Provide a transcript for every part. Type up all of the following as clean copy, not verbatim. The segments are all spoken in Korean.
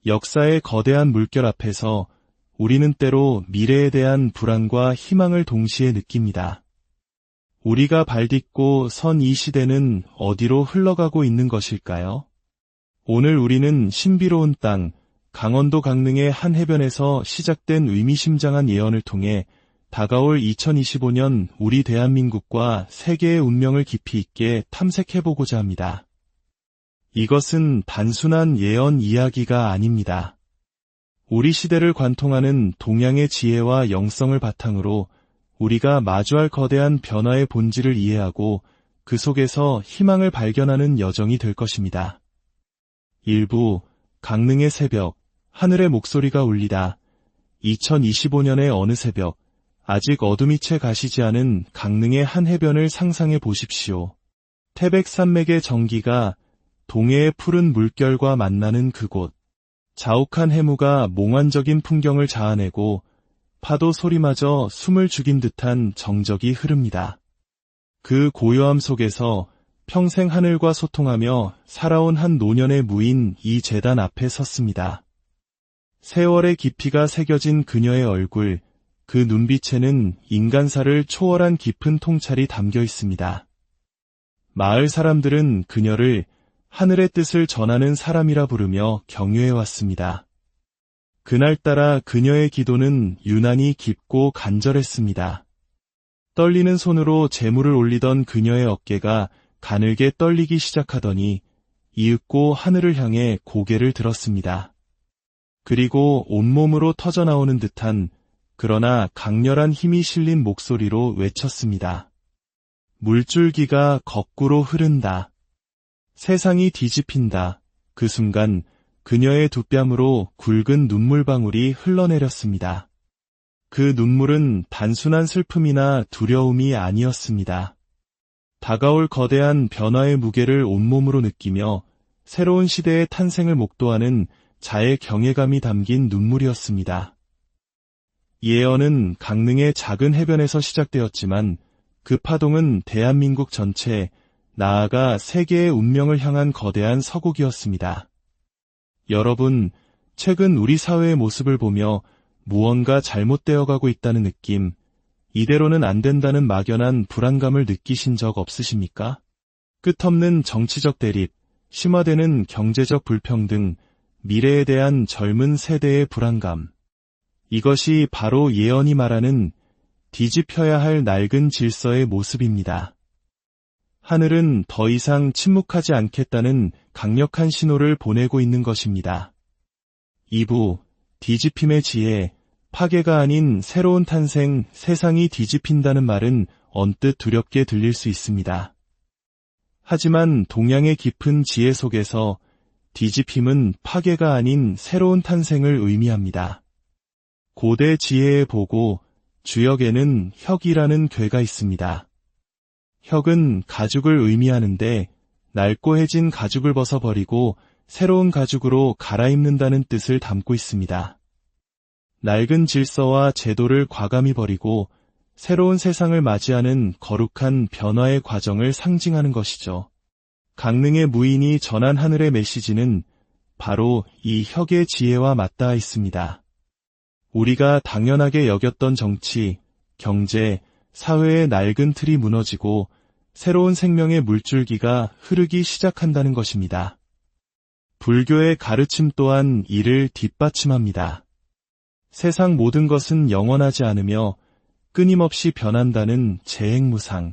역사의 거대한 물결 앞에서 우리는 때로 미래에 대한 불안과 희망을 동시에 느낍니다. 우리가 발딛고 선 이 시대는 어디로 흘러가고 있는 것일까요? 오늘 우리는 신비로운 땅, 강원도 강릉의 한 해변에서 시작된 의미심장한 예언을 통해 다가올 2025년 우리 대한민국과 세계의 운명을 깊이 있게 탐색해보고자 합니다. 이것은 단순한 예언 이야기가 아닙니다. 우리 시대를 관통하는 동양의 지혜와 영성을 바탕으로 우리가 마주할 거대한 변화의 본질을 이해하고 그 속에서 희망을 발견하는 여정이 될 것입니다. 일부 강릉의 새벽, 하늘의 목소리가 울리다. 2025년의 어느 새벽, 아직 어둠이 채 가시지 않은 강릉의 한 해변을 상상해 보십시오. 태백산맥의 정기가 동해의 푸른 물결과 만나는 그곳. 자욱한 해무가 몽환적인 풍경을 자아내고 파도 소리마저 숨을 죽인 듯한 정적이 흐릅니다. 그 고요함 속에서 평생 하늘과 소통하며 살아온 한 노년의 무인 이 제단 앞에 섰습니다. 세월의 깊이가 새겨진 그녀의 얼굴, 그 눈빛에는 인간사를 초월한 깊은 통찰이 담겨 있습니다. 마을 사람들은 그녀를 하늘의 뜻을 전하는 사람이라 부르며 경유해왔습니다. 그날따라 그녀의 기도는 유난히 깊고 간절했습니다. 떨리는 손으로 제물을 올리던 그녀의 어깨가 가늘게 떨리기 시작하더니 이윽고 하늘을 향해 고개를 들었습니다. 그리고 온몸으로 터져나오는 듯한 그러나 강렬한 힘이 실린 목소리로 외쳤습니다. 물줄기가 거꾸로 흐른다. 세상이 뒤집힌다. 그 순간 그녀의 두 뺨으로 굵은 눈물방울이 흘러내렸습니다. 그 눈물은 단순한 슬픔이나 두려움이 아니었습니다. 다가올 거대한 변화의 무게를 온몸으로 느끼며 새로운 시대의 탄생을 목도하는 자의 경외감이 담긴 눈물이었습니다. 예언은 강릉의 작은 해변에서 시작되었지만 그 파동은 대한민국 전체, 나아가 세계의 운명을 향한 거대한 서곡이었습니다. 여러분, 최근 우리 사회의 모습을 보며 무언가 잘못되어가고 있다는 느낌, 이대로는 안 된다는 막연한 불안감을 느끼신 적 없으십니까? 끝없는 정치적 대립, 심화되는 경제적 불평등, 미래에 대한 젊은 세대의 불안감. 이것이 바로 예언이 말하는 뒤집혀야 할 낡은 질서의 모습입니다. 하늘은 더 이상 침묵하지 않겠다는 강력한 신호를 보내고 있는 것입니다. 2부, 뒤집힘의 지혜, 파괴가 아닌 새로운 탄생, 세상이 뒤집힌다는 말은 언뜻 두렵게 들릴 수 있습니다. 하지만 동양의 깊은 지혜 속에서 뒤집힘은 파괴가 아닌 새로운 탄생을 의미합니다. 고대 지혜의 보고, 주역에는 혁이라는 괴가 있습니다. 혁은 가죽을 의미하는데 낡고 해진 가죽을 벗어버리고 새로운 가죽으로 갈아입는다는 뜻을 담고 있습니다. 낡은 질서와 제도를 과감히 버리고 새로운 세상을 맞이하는 거룩한 변화의 과정을 상징하는 것이죠. 강릉의 무인이 전한 하늘의 메시지는 바로 이 혁의 지혜와 맞닿아 있습니다. 우리가 당연하게 여겼던 정치, 경제, 사회의 낡은 틀이 무너지고 새로운 생명의 물줄기가 흐르기 시작한다는 것입니다. 불교의 가르침 또한 이를 뒷받침합니다. 세상 모든 것은 영원하지 않으며 끊임없이 변한다는 재행무상.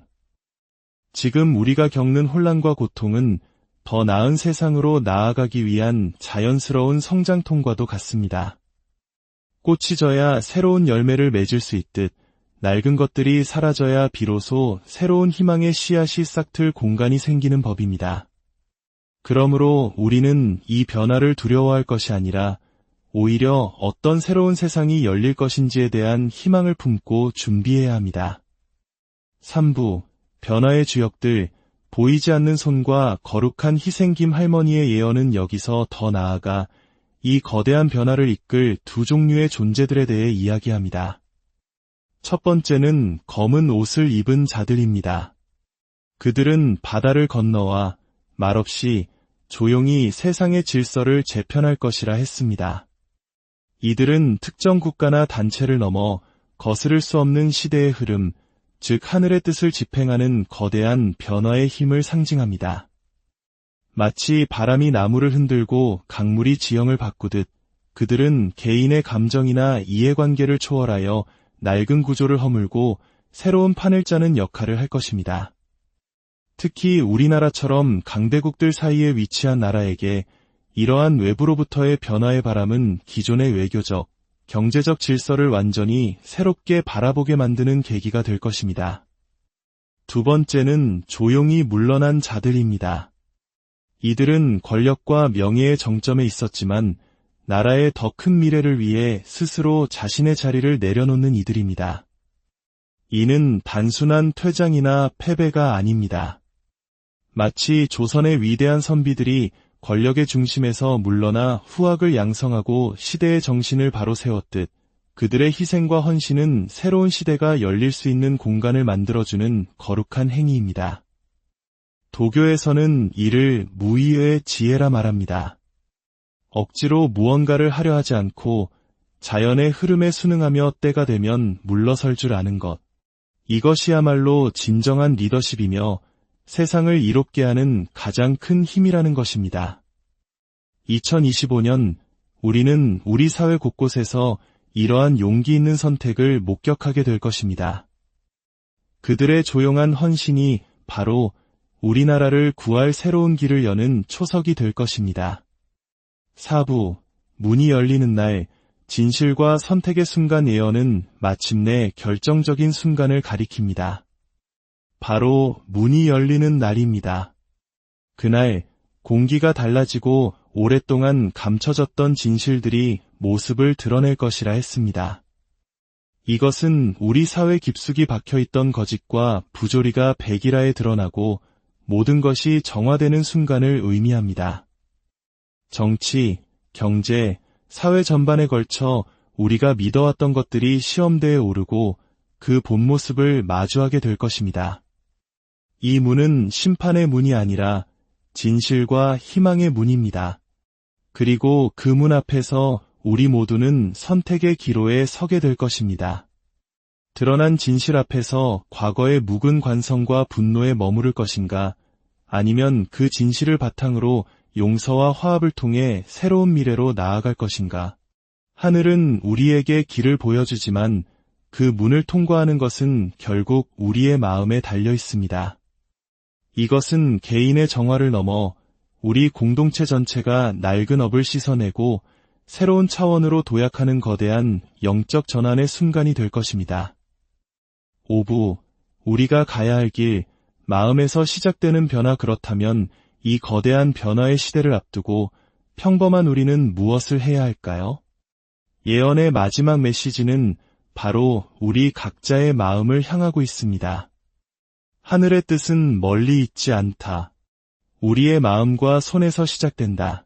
지금 우리가 겪는 혼란과 고통은 더 나은 세상으로 나아가기 위한 자연스러운 성장통과도 같습니다. 꽃이 져야 새로운 열매를 맺을 수 있듯 낡은 것들이 사라져야 비로소 새로운 희망의 씨앗이 싹틀 공간이 생기는 법입니다. 그러므로 우리는 이 변화를 두려워할 것이 아니라 오히려 어떤 새로운 세상이 열릴 것인지에 대한 희망을 품고 준비해야 합니다. 3부, 변화의 주역들, 보이지 않는 손과 거룩한 희생김 할머니의 예언은 여기서 더 나아가 이 거대한 변화를 이끌 두 종류의 존재들에 대해 이야기합니다. 첫 번째는 검은 옷을 입은 자들입니다. 그들은 바다를 건너와 말없이 조용히 세상의 질서를 재편할 것이라 했습니다. 이들은 특정 국가나 단체를 넘어 거스를 수 없는 시대의 흐름, 즉 하늘의 뜻을 집행하는 거대한 변화의 힘을 상징합니다. 마치 바람이 나무를 흔들고 강물이 지형을 바꾸듯 그들은 개인의 감정이나 이해관계를 초월하여 낡은 구조를 허물고 새로운 판을 짜는 역할을 할 것입니다. 특히 우리나라처럼 강대국들 사이에 위치한 나라에게 이러한 외부로부터의 변화의 바람은 기존의 외교적, 경제적 질서를 완전히 새롭게 바라보게 만드는 계기가 될 것입니다. 두 번째는 조용히 물러난 자들입니다. 이들은 권력과 명예의 정점에 있었지만 나라의 더 큰 미래를 위해 스스로 자신의 자리를 내려놓는 이들입니다. 이는 단순한 퇴장이나 패배가 아닙니다. 마치 조선의 위대한 선비들이 권력의 중심에서 물러나 후학을 양성하고 시대의 정신을 바로 세웠듯 그들의 희생과 헌신은 새로운 시대가 열릴 수 있는 공간을 만들어주는 거룩한 행위입니다. 도교에서는 이를 무의의 지혜라 말합니다. 억지로 무언가를 하려 하지 않고 자연의 흐름에 순응하며 때가 되면 물러설 줄 아는 것. 이것이야말로 진정한 리더십이며 세상을 이롭게 하는 가장 큰 힘이라는 것입니다. 2025년 우리는 우리 사회 곳곳에서 이러한 용기 있는 선택을 목격하게 될 것입니다. 그들의 조용한 헌신이 바로 우리나라를 구할 새로운 길을 여는 초석이 될 것입니다. 4부, 문이 열리는 날, 진실과 선택의 순간 예언은 마침내 결정적인 순간을 가리킵니다. 바로 문이 열리는 날입니다. 그날 공기가 달라지고 오랫동안 감춰졌던 진실들이 모습을 드러낼 것이라 했습니다. 이것은 우리 사회 깊숙이 박혀있던 거짓과 부조리가 백일하에 드러나고 모든 것이 정화되는 순간을 의미합니다. 정치, 경제, 사회 전반에 걸쳐 우리가 믿어왔던 것들이 시험대에 오르고 그 본 모습을 마주하게 될 것입니다. 이 문은 심판의 문이 아니라 진실과 희망의 문입니다. 그리고 그 문 앞에서 우리 모두는 선택의 기로에 서게 될 것입니다. 드러난 진실 앞에서 과거의 묵은 관성과 분노에 머무를 것인가, 아니면 그 진실을 바탕으로 용서와 화합을 통해 새로운 미래로 나아갈 것인가. 하늘은 우리에게 길을 보여주지만 그 문을 통과하는 것은 결국 우리의 마음에 달려 있습니다. 이것은 개인의 정화를 넘어 우리 공동체 전체가 낡은 업을 씻어내고 새로운 차원으로 도약하는 거대한 영적 전환의 순간이 될 것입니다. 5부, 우리가 가야 할 길, 마음에서 시작되는 변화. 그렇다면 이 거대한 변화의 시대를 앞두고 평범한 우리는 무엇을 해야 할까요? 예언의 마지막 메시지는 바로 우리 각자의 마음을 향하고 있습니다. 하늘의 뜻은 멀리 있지 않다. 우리의 마음과 손에서 시작된다.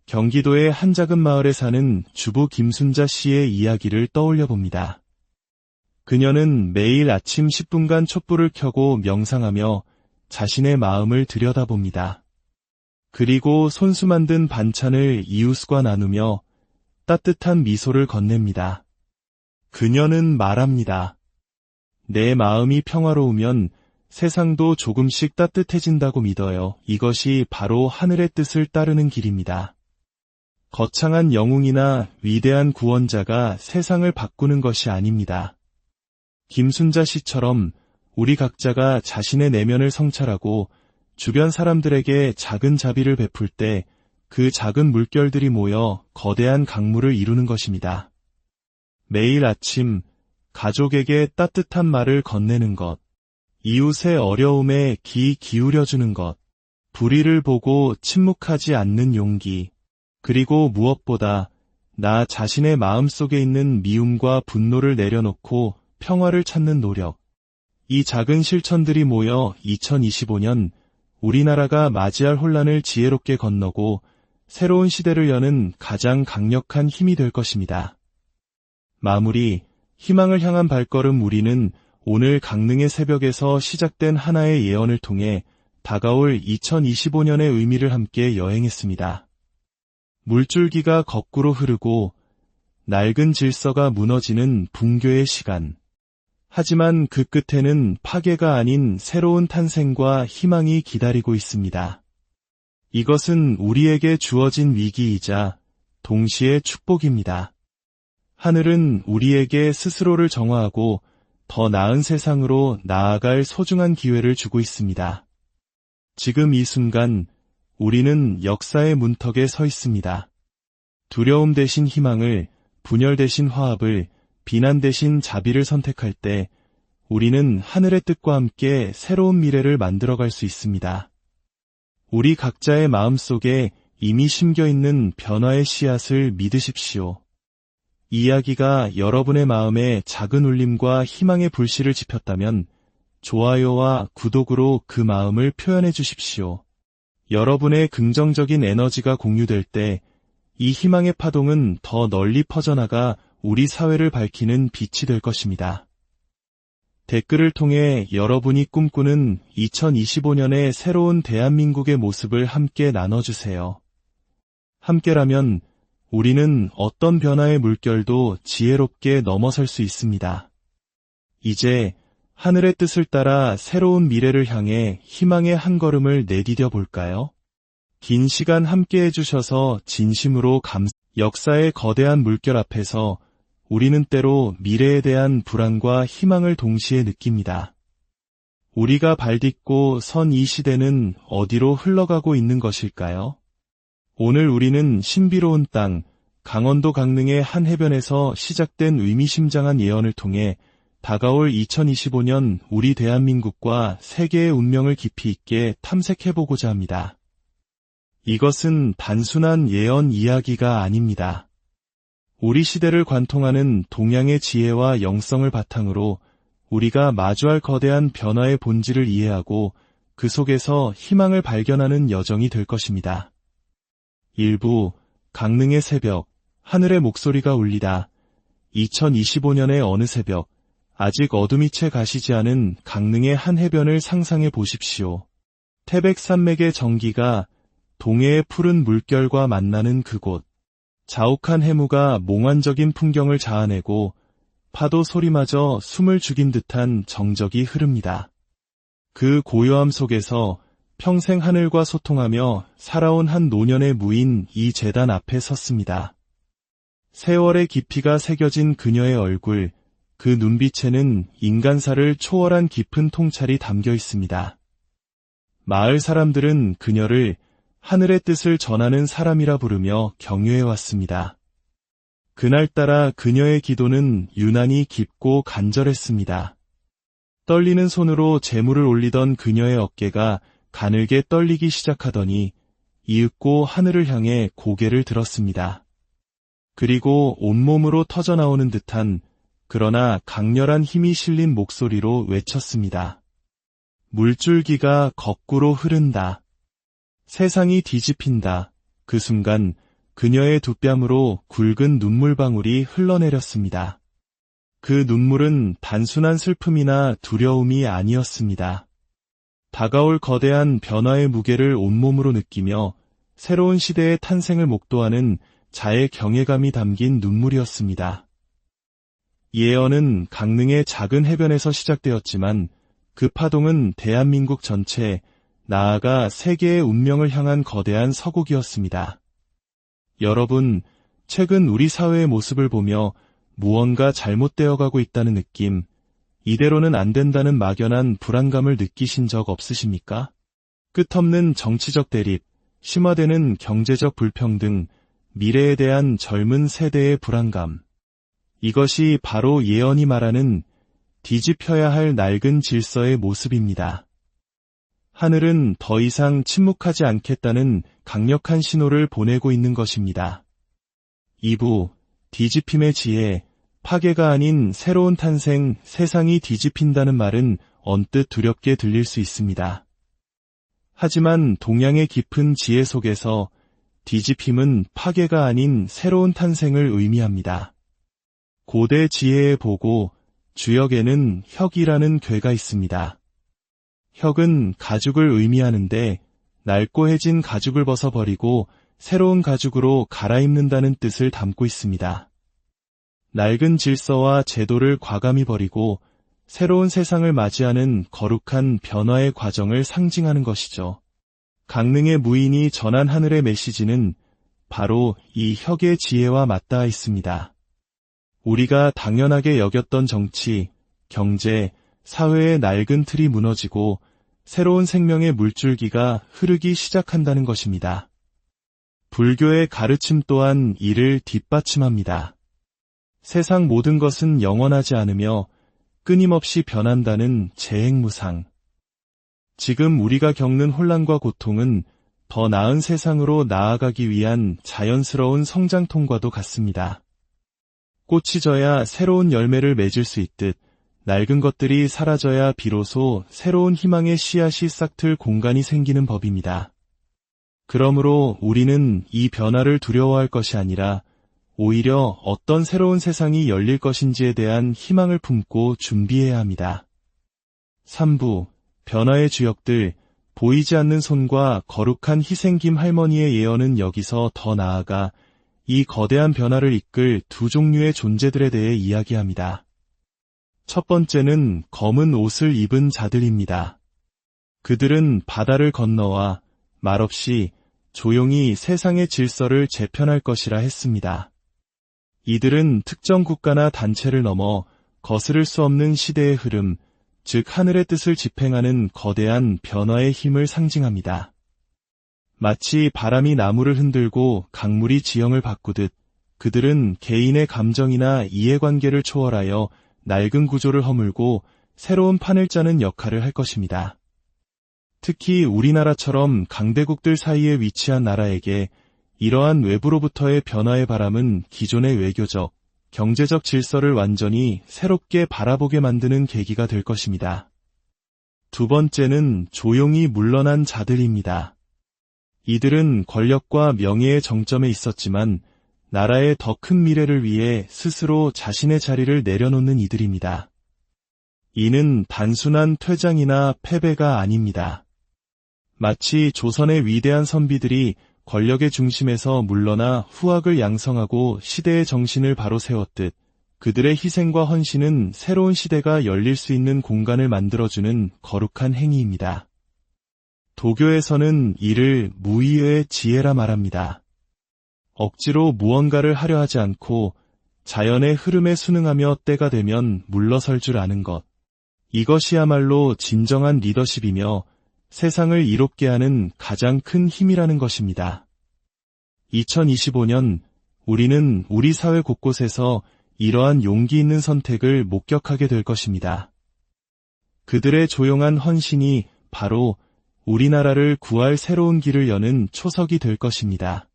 경기도의 한 작은 마을에 사는 주부 김순자 씨의 이야기를 떠올려 봅니다. 그녀는 매일 아침 10분간 촛불을 켜고 명상하며 자신의 마음을 들여다봅니다. 그리고 손수 만든 반찬을 이웃과 나누며 따뜻한 미소를 건넵니다. 그녀는 말합니다. 내 마음이 평화로우면 세상도 조금씩 따뜻해진다고 믿어요. 이것이 바로 하늘의 뜻을 따르는 길입니다. 거창한 영웅이나 위대한 구원자가 세상을 바꾸는 것이 아닙니다. 김순자 씨처럼 우리 각자가 자신의 내면을 성찰하고 주변 사람들에게 작은 자비를 베풀 때 그 작은 물결들이 모여 거대한 강물을 이루는 것입니다. 매일 아침 가족에게 따뜻한 말을 건네는 것, 이웃의 어려움에 귀 기울여주는 것, 불의를 보고 침묵하지 않는 용기, 그리고 무엇보다 나 자신의 마음속에 있는 미움과 분노를 내려놓고 평화를 찾는 노력. 이 작은 실천들이 모여 2025년 우리나라가 맞이할 혼란을 지혜롭게 건너고 새로운 시대를 여는 가장 강력한 힘이 될 것입니다. 마무리, 희망을 향한 발걸음. 우리는 오늘 강릉의 새벽에서 시작된 하나의 예언을 통해 다가올 2025년의 의미를 함께 여행했습니다. 물줄기가 거꾸로 흐르고 낡은 질서가 무너지는 붕괴의 시간. 하지만 그 끝에는 파괴가 아닌 새로운 탄생과 희망이 기다리고 있습니다. 이것은 우리에게 주어진 위기이자 동시에 축복입니다. 하늘은 우리에게 스스로를 정화하고 더 나은 세상으로 나아갈 소중한 기회를 주고 있습니다. 지금 이 순간 우리는 역사의 문턱에 서 있습니다. 두려움 대신 희망을, 분열 대신 화합을, 비난 대신 자비를 선택할 때 우리는 하늘의 뜻과 함께 새로운 미래를 만들어갈 수 있습니다. 우리 각자의 마음속에 이미 심겨있는 변화의 씨앗을 믿으십시오. 이 이야기가 여러분의 마음에 작은 울림과 희망의 불씨를 지폈다면 좋아요와 구독으로 그 마음을 표현해 주십시오. 여러분의 긍정적인 에너지가 공유될 때 이 희망의 파동은 더 널리 퍼져나가 우리 사회를 밝히는 빛이 될 것입니다. 댓글을 통해 여러분이 꿈꾸는 2025년의 새로운 대한민국의 모습을 함께 나눠주세요. 함께라면 우리는 어떤 변화의 물결도 지혜롭게 넘어설 수 있습니다. 이제 하늘의 뜻을 따라 새로운 미래를 향해 희망의 한 걸음을 내디뎌 볼까요? 긴 시간 함께 해주셔서 진심으로 역사의 거대한 물결 앞에서 우리는 때로 미래에 대한 불안과 희망을 동시에 느낍니다. 우리가 발딛고 선 이 시대는 어디로 흘러가고 있는 것일까요? 오늘 우리는 신비로운 땅, 강원도 강릉의 한 해변에서 시작된 의미심장한 예언을 통해 다가올 2025년 우리 대한민국과 세계의 운명을 깊이 있게 탐색해보고자 합니다. 이것은 단순한 예언 이야기가 아닙니다. 우리 시대를 관통하는 동양의 지혜와 영성을 바탕으로 우리가 마주할 거대한 변화의 본질을 이해하고 그 속에서 희망을 발견하는 여정이 될 것입니다. 일부 강릉의 새벽, 하늘의 목소리가 울리다. 2025년의 어느 새벽, 아직 어둠이 채 가시지 않은 강릉의 한 해변을 상상해 보십시오. 태백산맥의 정기가 동해의 푸른 물결과 만나는 그곳. 자욱한 해무가 몽환적인 풍경을 자아내고 파도 소리마저 숨을 죽인 듯한 정적이 흐릅니다. 그 고요함 속에서 평생 하늘과 소통하며 살아온 한 노년의 무인 이 제단 앞에 섰습니다. 세월의 깊이가 새겨진 그녀의 얼굴, 그 눈빛에는 인간사를 초월한 깊은 통찰이 담겨 있습니다. 마을 사람들은 그녀를 하늘의 뜻을 전하는 사람이라 부르며 경유해왔습니다. 그날따라 그녀의 기도는 유난히 깊고 간절했습니다. 떨리는 손으로 제물을 올리던 그녀의 어깨가 가늘게 떨리기 시작하더니 이윽고 하늘을 향해 고개를 들었습니다. 그리고 온몸으로 터져나오는 듯한 그러나 강렬한 힘이 실린 목소리로 외쳤습니다. 물줄기가 거꾸로 흐른다. 세상이 뒤집힌다. 그 순간 그녀의 두 뺨으로 굵은 눈물방울이 흘러내렸습니다. 그 눈물은 단순한 슬픔이나 두려움이 아니었습니다. 다가올 거대한 변화의 무게를 온몸으로 느끼며 새로운 시대의 탄생을 목도하는 자의 경외감이 담긴 눈물이었습니다. 예언은 강릉의 작은 해변에서 시작되었지만 그 파동은 대한민국 전체, 나아가 세계의 운명을 향한 거대한 서곡이었습니다. 여러분, 최근 우리 사회의 모습을 보며 무언가 잘못되어 가고 있다는 느낌, 이대로는 안 된다는 막연한 불안감을 느끼신 적 없으십니까? 끝없는 정치적 대립, 심화되는 경제적 불평등, 미래에 대한 젊은 세대의 불안감. 이것이 바로 예언이 말하는 뒤집혀야 할 낡은 질서의 모습입니다. 하늘은 더 이상 침묵하지 않겠다는 강력한 신호를 보내고 있는 것입니다. 2부, 뒤집힘의 지혜, 파괴가 아닌 새로운 탄생, 세상이 뒤집힌다는 말은 언뜻 두렵게 들릴 수 있습니다. 하지만 동양의 깊은 지혜 속에서 뒤집힘은 파괴가 아닌 새로운 탄생을 의미합니다. 고대 지혜에 보고 주역에는 혁이라는 괴가 있습니다. 혁은 가죽을 의미하는데 낡고해진 가죽을 벗어버리고 새로운 가죽으로 갈아입는다는 뜻을 담고 있습니다. 낡은 질서와 제도를 과감히 버리고 새로운 세상을 맞이하는 거룩한 변화의 과정을 상징하는 것이죠. 강릉의 무인이 전한 하늘의 메시지는 바로 이 혁의 지혜와 맞닿아 있습니다. 우리가 당연하게 여겼던 정치, 경제, 사회의 낡은 틀이 무너지고 새로운 생명의 물줄기가 흐르기 시작한다는 것입니다. 불교의 가르침 또한 이를 뒷받침합니다. 세상 모든 것은 영원하지 않으며 끊임없이 변한다는 재행무상. 지금 우리가 겪는 혼란과 고통은 더 나은 세상으로 나아가기 위한 자연스러운 성장통과도 같습니다. 꽃이 져야 새로운 열매를 맺을 수 있듯 낡은 것들이 사라져야 비로소 새로운 희망의 씨앗이 싹틀 공간이 생기는 법입니다. 그러므로 우리는 이 변화를 두려워할 것이 아니라 오히려 어떤 새로운 세상이 열릴 것인지에 대한 희망을 품고 준비해야 합니다. 3부 변화의 주역들, 보이지 않는 손과 거룩한 희생김 할머니의 예언은 여기서 더 나아가 이 거대한 변화를 이끌 두 종류의 존재들에 대해 이야기합니다. 첫 번째는 검은 옷을 입은 자들입니다. 그들은 바다를 건너와 말없이 조용히 세상의 질서를 재편할 것이라 했습니다. 이들은 특정 국가나 단체를 넘어 거스를 수 없는 시대의 흐름, 즉 하늘의 뜻을 집행하는 거대한 변화의 힘을 상징합니다. 마치 바람이 나무를 흔들고 강물이 지형을 바꾸듯 그들은 개인의 감정이나 이해관계를 초월하여 낡은 구조를 허물고 새로운 판을 짜는 역할을 할 것입니다. 특히 우리나라처럼 강대국들 사이에 위치한 나라에게 이러한 외부로부터의 변화의 바람은 기존의 외교적, 경제적 질서를 완전히 새롭게 바라보게 만드는 계기가 될 것입니다. 두 번째는 조용히 물러난 자들입니다. 이들은 권력과 명예의 정점에 있었지만 나라의 더 큰 미래를 위해 스스로 자신의 자리를 내려놓는 이들입니다. 이는 단순한 퇴장이나 패배가 아닙니다. 마치 조선의 위대한 선비들이 권력의 중심에서 물러나 후학을 양성하고 시대의 정신을 바로 세웠듯 그들의 희생과 헌신은 새로운 시대가 열릴 수 있는 공간을 만들어주는 거룩한 행위입니다. 도교에서는 이를 무의의 지혜라 말합니다. 억지로 무언가를 하려 하지 않고 자연의 흐름에 순응하며 때가 되면 물러설 줄 아는 것. 이것이야말로 진정한 리더십이며 세상을 이롭게 하는 가장 큰 힘이라는 것입니다. 2025년 우리는 우리 사회 곳곳에서 이러한 용기 있는 선택을 목격하게 될 것입니다. 그들의 조용한 헌신이 바로 우리나라를 구할 새로운 길을 여는 초석이 될 것입니다.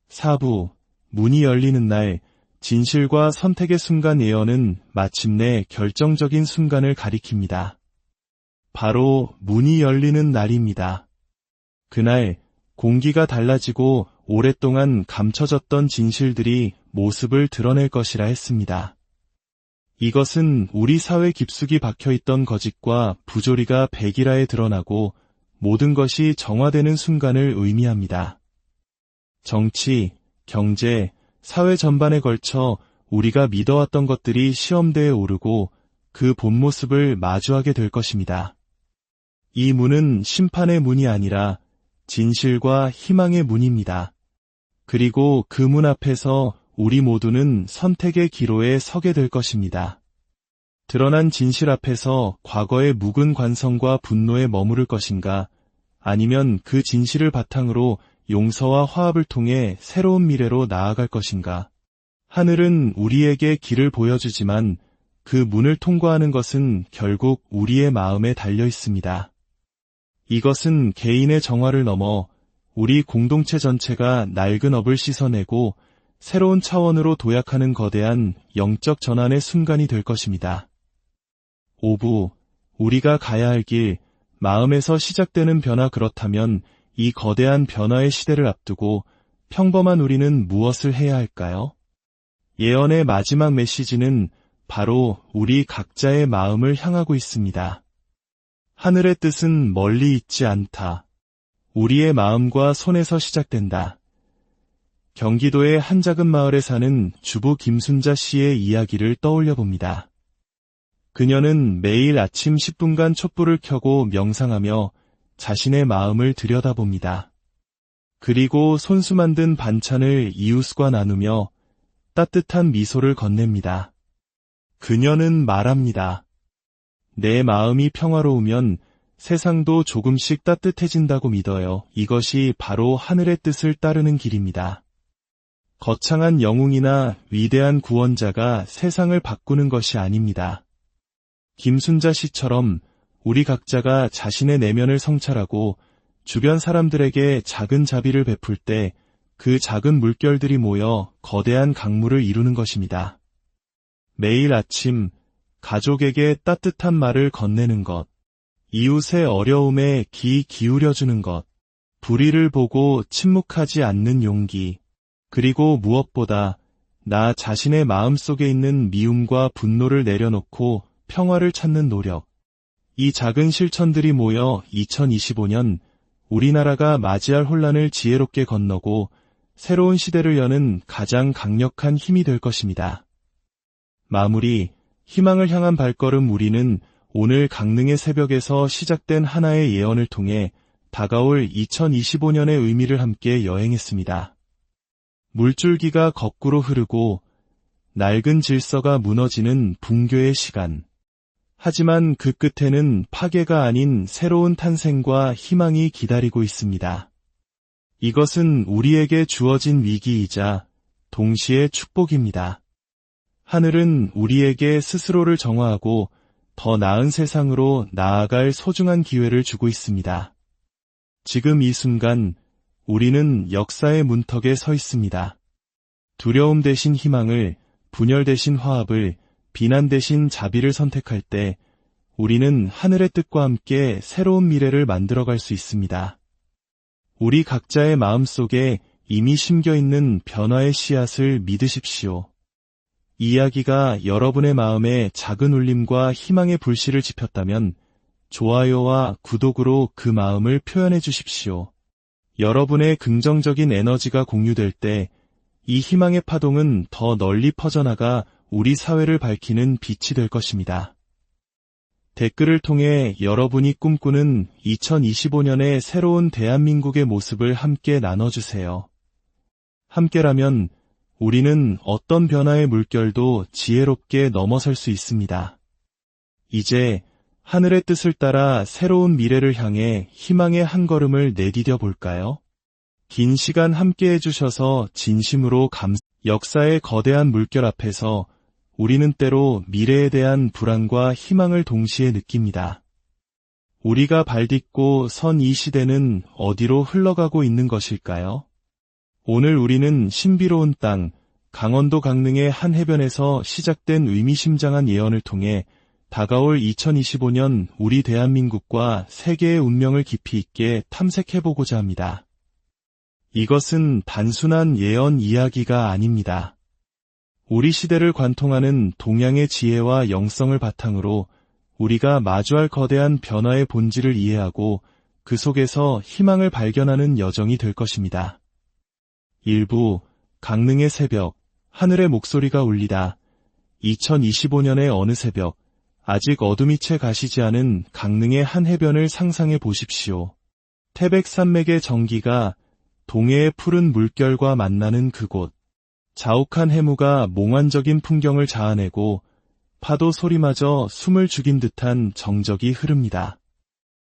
4부 문이 열리는 날 진실과 선택의 순간 예언은 마침내 결정적인 순간을 가리킵니다. 바로 문이 열리는 날입니다. 그날 공기가 달라지고 오랫동안 감춰졌던 진실들이 모습을 드러낼 것이라 했습니다. 이것은 우리 사회 깊숙이 박혀있던 거짓과 부조리가 백일하에 드러나고 모든 것이 정화되는 순간을 의미합니다. 정치, 경제, 사회 전반에 걸쳐 우리가 믿어왔던 것들이 시험대에 오르고 그 본 모습을 마주하게 될 것입니다. 이 문은 심판의 문이 아니라 진실과 희망의 문입니다. 그리고 그 문 앞에서 우리 모두는 선택의 기로에 서게 될 것입니다. 드러난 진실 앞에서 과거의 묵은 관성과 분노에 머무를 것인가, 아니면 그 진실을 바탕으로 용서와 화합을 통해 새로운 미래로 나아갈 것인가. 하늘은 우리에게 길을 보여주지만 그 문을 통과하는 것은 결국 우리의 마음에 달려 있습니다. 이것은 개인의 정화를 넘어 우리 공동체 전체가 낡은 업을 씻어내고 새로운 차원으로 도약하는 거대한 영적 전환의 순간이 될 것입니다. 5부, 우리가 가야 할 길, 마음에서 시작되는 변화. 그렇다면 이 거대한 변화의 시대를 앞두고 평범한 우리는 무엇을 해야 할까요? 예언의 마지막 메시지는 바로 우리 각자의 마음을 향하고 있습니다. 하늘의 뜻은 멀리 있지 않다. 우리의 마음과 손에서 시작된다. 경기도의 한 작은 마을에 사는 주부 김순자 씨의 이야기를 떠올려 봅니다. 그녀는 매일 아침 10분간 촛불을 켜고 명상하며 자신의 마음을 들여다봅니다. 그리고 손수 만든 반찬을 이웃과 나누며 따뜻한 미소를 건넵니다. 그녀는 말합니다. 내 마음이 평화로우면 세상도 조금씩 따뜻해진다고 믿어요. 이것이 바로 하늘의 뜻을 따르는 길입니다. 거창한 영웅이나 위대한 구원자가 세상을 바꾸는 것이 아닙니다. 김순자 씨처럼 우리 각자가 자신의 내면을 성찰하고 주변 사람들에게 작은 자비를 베풀 때 그 작은 물결들이 모여 거대한 강물을 이루는 것입니다. 매일 아침 가족에게 따뜻한 말을 건네는 것, 이웃의 어려움에 귀 기울여주는 것, 불의를 보고 침묵하지 않는 용기, 그리고 무엇보다 나 자신의 마음속에 있는 미움과 분노를 내려놓고 평화를 찾는 노력. 이 작은 실천들이 모여 2025년 우리나라가 맞이할 혼란을 지혜롭게 건너고 새로운 시대를 여는 가장 강력한 힘이 될 것입니다. 마무리, 희망을 향한 발걸음. 우리는 오늘 강릉의 새벽에서 시작된 하나의 예언을 통해 다가올 2025년의 의미를 함께 여행했습니다. 물줄기가 거꾸로 흐르고 낡은 질서가 무너지는 붕괴의 시간. 하지만 그 끝에는 파괴가 아닌 새로운 탄생과 희망이 기다리고 있습니다. 이것은 우리에게 주어진 위기이자 동시에 축복입니다. 하늘은 우리에게 스스로를 정화하고 더 나은 세상으로 나아갈 소중한 기회를 주고 있습니다. 지금 이 순간 우리는 역사의 문턱에 서 있습니다. 두려움 대신 희망을, 분열 대신 화합을, 비난 대신 자비를 선택할 때 우리는 하늘의 뜻과 함께 새로운 미래를 만들어갈 수 있습니다. 우리 각자의 마음속에 이미 심겨있는 변화의 씨앗을 믿으십시오. 이야기가 여러분의 마음에 작은 울림과 희망의 불씨를 지폈다면 좋아요와 구독으로 그 마음을 표현해 주십시오. 여러분의 긍정적인 에너지가 공유될 때 이 희망의 파동은 더 널리 퍼져나가 우리 사회를 밝히는 빛이 될 것입니다. 댓글을 통해 여러분이 꿈꾸는 2025년의 새로운 대한민국의 모습을 함께 나눠주세요. 함께라면 우리는 어떤 변화의 물결도 지혜롭게 넘어설 수 있습니다. 이제 하늘의 뜻을 따라 새로운 미래를 향해 희망의 한 걸음을 내디뎌 볼까요? 긴 시간 함께 해주셔서 진심으로 역사의 거대한 물결 앞에서 우리는 때로 미래에 대한 불안과 희망을 동시에 느낍니다. 우리가 발딛고 선 이 시대는 어디로 흘러가고 있는 것일까요? 오늘 우리는 신비로운 땅, 강원도 강릉의 한 해변에서 시작된 의미심장한 예언을 통해 다가올 2025년 우리 대한민국과 세계의 운명을 깊이 있게 탐색해보고자 합니다. 이것은 단순한 예언 이야기가 아닙니다. 우리 시대를 관통하는 동양의 지혜와 영성을 바탕으로 우리가 마주할 거대한 변화의 본질을 이해하고 그 속에서 희망을 발견하는 여정이 될 것입니다. 일부 강릉의 새벽, 하늘의 목소리가 울리다. 2025년의 어느 새벽, 아직 어둠이 채 가시지 않은 강릉의 한 해변을 상상해 보십시오. 태백산맥의 정기가 동해의 푸른 물결과 만나는 그곳. 자욱한 해무가 몽환적인 풍경을 자아내고 파도 소리마저 숨을 죽인 듯한 정적이 흐릅니다.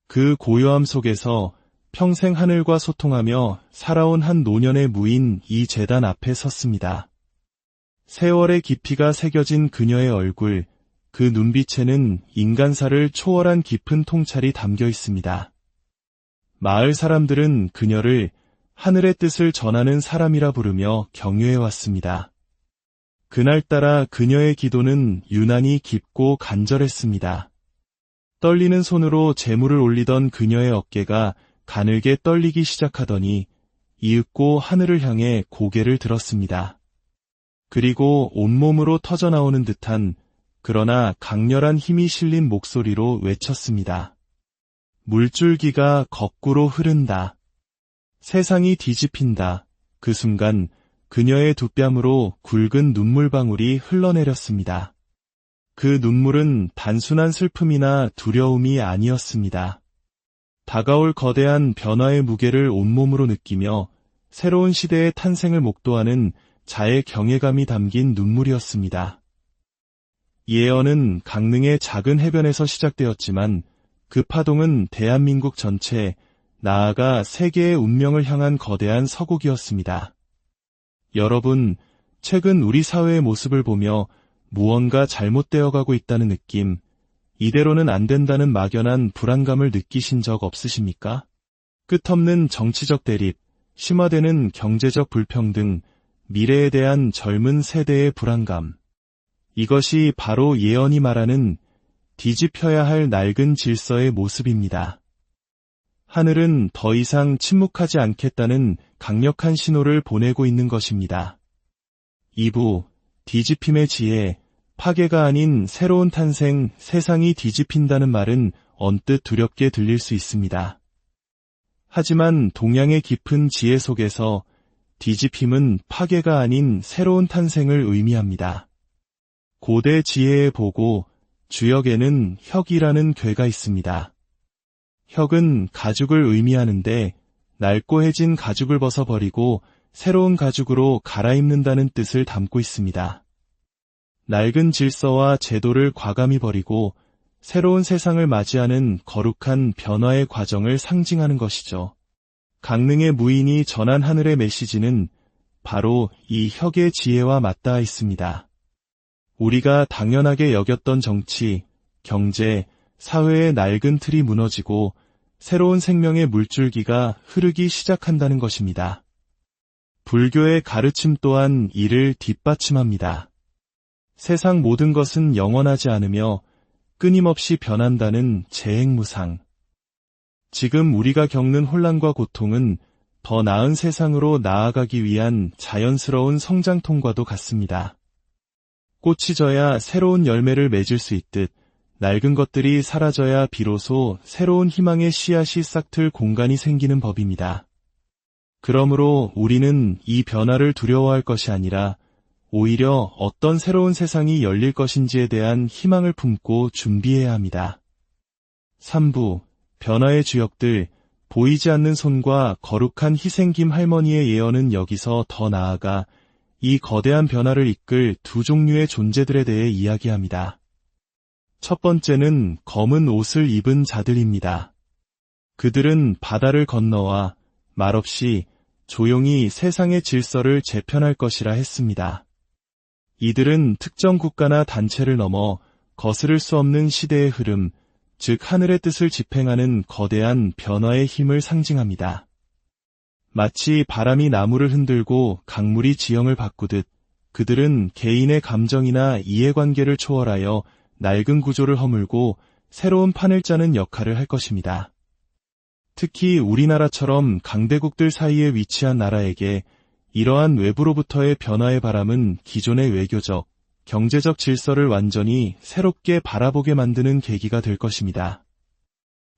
그 고요함 속에서 평생 하늘과 소통하며 살아온 한 노년의 무인 이 제단 앞에 섰습니다. 세월의 깊이가 새겨진 그녀의 얼굴, 그 눈빛에는 인간사를 초월한 깊은 통찰이 담겨 있습니다. 마을 사람들은 그녀를 하늘의 뜻을 전하는 사람이라 부르며 경유해왔습니다. 그날따라 그녀의 기도는 유난히 깊고 간절했습니다. 떨리는 손으로 제물을 올리던 그녀의 어깨가 가늘게 떨리기 시작하더니 이윽고 하늘을 향해 고개를 들었습니다. 그리고 온몸으로 터져나오는 듯한 그러나 강렬한 힘이 실린 목소리로 외쳤습니다. 물줄기가 거꾸로 흐른다. 세상이 뒤집힌다. 그 순간 그녀의 두 뺨으로 굵은 눈물방울이 흘러내렸습니다. 그 눈물은 단순한 슬픔이나 두려움이 아니었습니다. 다가올 거대한 변화의 무게를 온몸으로 느끼며 새로운 시대의 탄생을 목도하는 자의 경외감이 담긴 눈물이었습니다. 예언은 강릉의 작은 해변에서 시작되었지만 그 파동은 대한민국 전체, 나아가 세계의 운명을 향한 거대한 서곡이었습니다. 여러분, 최근 우리 사회의 모습을 보며 무언가 잘못되어 가고 있다는 느낌, 이대로는 안 된다는 막연한 불안감을 느끼신 적 없으십니까? 끝없는 정치적 대립, 심화되는 경제적 불평등, 미래에 대한 젊은 세대의 불안감. 이것이 바로 예언이 말하는 뒤집혀야 할 낡은 질서의 모습입니다. 하늘은 더 이상 침묵하지 않겠다는 강력한 신호를 보내고 있는 것입니다. 2부, 뒤집힘의 지혜, 파괴가 아닌 새로운 탄생, 세상이 뒤집힌다는 말은 언뜻 두렵게 들릴 수 있습니다. 하지만 동양의 깊은 지혜 속에서 뒤집힘은 파괴가 아닌 새로운 탄생을 의미합니다. 고대 지혜의 보고, 주역에는 혁이라는 괴가 있습니다. 혁은 가죽을 의미하는데 낡고 해진 가죽을 벗어버리고 새로운 가죽으로 갈아입는다는 뜻을 담고 있습니다. 낡은 질서와 제도를 과감히 버리고 새로운 세상을 맞이하는 거룩한 변화의 과정을 상징하는 것이죠. 강릉의 무인이 전한 하늘의 메시지는 바로 이 혁의 지혜와 맞닿아 있습니다. 우리가 당연하게 여겼던 정치, 경제, 사회의 낡은 틀이 무너지고 새로운 생명의 물줄기가 흐르기 시작한다는 것입니다. 불교의 가르침 또한 이를 뒷받침합니다. 세상 모든 것은 영원하지 않으며 끊임없이 변한다는 재행무상. 지금 우리가 겪는 혼란과 고통은 더 나은 세상으로 나아가기 위한 자연스러운 성장통과도 같습니다. 꽃이 져야 새로운 열매를 맺을 수 있듯 낡은 것들이 사라져야 비로소 새로운 희망의 씨앗이 싹틀 공간이 생기는 법입니다. 그러므로 우리는 이 변화를 두려워할 것이 아니라 오히려 어떤 새로운 세상이 열릴 것인지에 대한 희망을 품고 준비해야 합니다. 3부, 변화의 주역들, 보이지 않는 손과 거룩한 희생김 할머니의 예언은 여기서 더 나아가 이 거대한 변화를 이끌 두 종류의 존재들에 대해 이야기합니다. 첫 번째는 검은 옷을 입은 자들입니다. 그들은 바다를 건너와 말없이 조용히 세상의 질서를 재편할 것이라 했습니다. 이들은 특정 국가나 단체를 넘어 거스를 수 없는 시대의 흐름, 즉 하늘의 뜻을 집행하는 거대한 변화의 힘을 상징합니다. 마치 바람이 나무를 흔들고 강물이 지형을 바꾸듯 그들은 개인의 감정이나 이해관계를 초월하여 낡은 구조를 허물고 새로운 판을 짜는 역할을 할 것입니다. 특히 우리나라처럼 강대국들 사이에 위치한 나라에게 이러한 외부로부터의 변화의 바람은 기존의 외교적, 경제적 질서를 완전히 새롭게 바라보게 만드는 계기가 될 것입니다.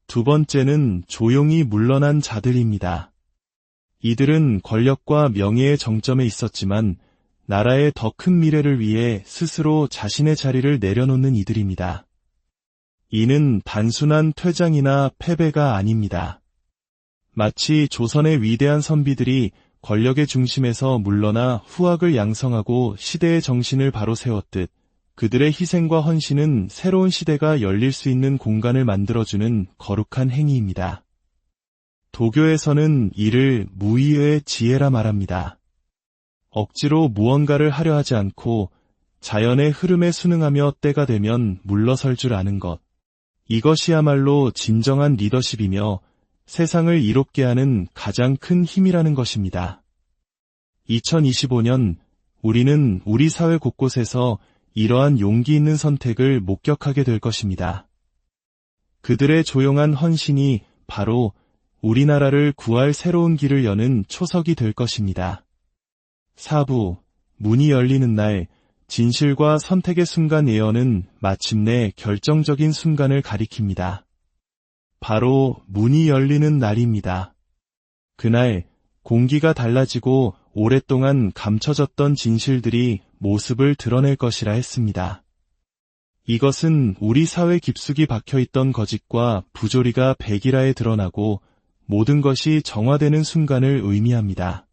두 번째는 조용히 물러난 자들입니다. 이들은 권력과 명예의 정점에 있었지만 나라의 더 큰 미래를 위해 스스로 자신의 자리를 내려놓는 이들입니다. 이는 단순한 퇴장이나 패배가 아닙니다. 마치 조선의 위대한 선비들이 권력의 중심에서 물러나 후학을 양성하고 시대의 정신을 바로 세웠듯 그들의 희생과 헌신은 새로운 시대가 열릴 수 있는 공간을 만들어주는 거룩한 행위입니다. 도교에서는 이를 무의의 지혜라 말합니다. 억지로 무언가를 하려 하지 않고 자연의 흐름에 순응하며 때가 되면 물러설 줄 아는 것. 이것이야말로 진정한 리더십이며 세상을 이롭게 하는 가장 큰 힘이라는 것입니다. 2025년 우리는 우리 사회 곳곳에서 이러한 용기 있는 선택을 목격하게 될 것입니다. 그들의 조용한 헌신이 바로 우리나라를 구할 새로운 길을 여는 초석이 될 것입니다. 4부, 문이 열리는 날, 진실과 선택의 순간 예언은 마침내 결정적인 순간을 가리킵니다. 바로 문이 열리는 날입니다. 그날 공기가 달라지고 오랫동안 감춰졌던 진실들이 모습을 드러낼 것이라 했습니다. 이것은 우리 사회 깊숙이 박혀있던 거짓과 부조리가 백일하에 드러나고 모든 것이 정화되는 순간을 의미합니다.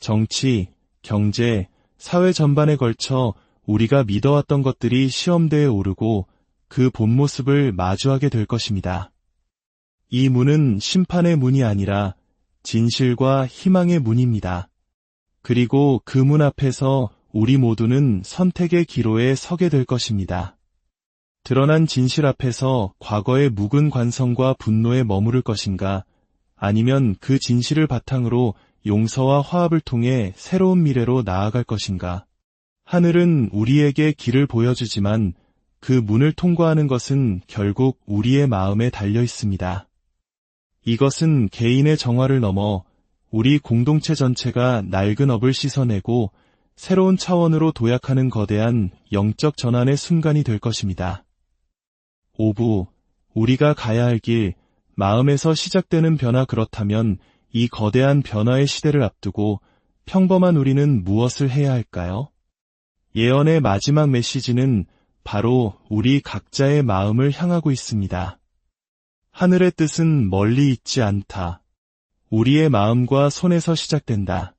정치, 경제, 사회 전반에 걸쳐 우리가 믿어왔던 것들이 시험대에 오르고 그 본 모습을 마주하게 될 것입니다. 이 문은 심판의 문이 아니라 진실과 희망의 문입니다. 그리고 그 문 앞에서 우리 모두는 선택의 기로에 서게 될 것입니다. 드러난 진실 앞에서 과거의 묵은 관성과 분노에 머무를 것인가, 아니면 그 진실을 바탕으로 용서와 화합을 통해 새로운 미래로 나아갈 것인가. 하늘은 우리에게 길을 보여주지만 그 문을 통과하는 것은 결국 우리의 마음에 달려 있습니다. 이것은 개인의 정화를 넘어 우리 공동체 전체가 낡은 업을 씻어내고 새로운 차원으로 도약하는 거대한 영적 전환의 순간이 될 것입니다. 5부, 우리가 가야 할 길, 마음에서 시작되는 변화. 그렇다면 이 거대한 변화의 시대를 앞두고 평범한 우리는 무엇을 해야 할까요? 예언의 마지막 메시지는 바로 우리 각자의 마음을 향하고 있습니다. 하늘의 뜻은 멀리 있지 않다. 우리의 마음과 손에서 시작된다.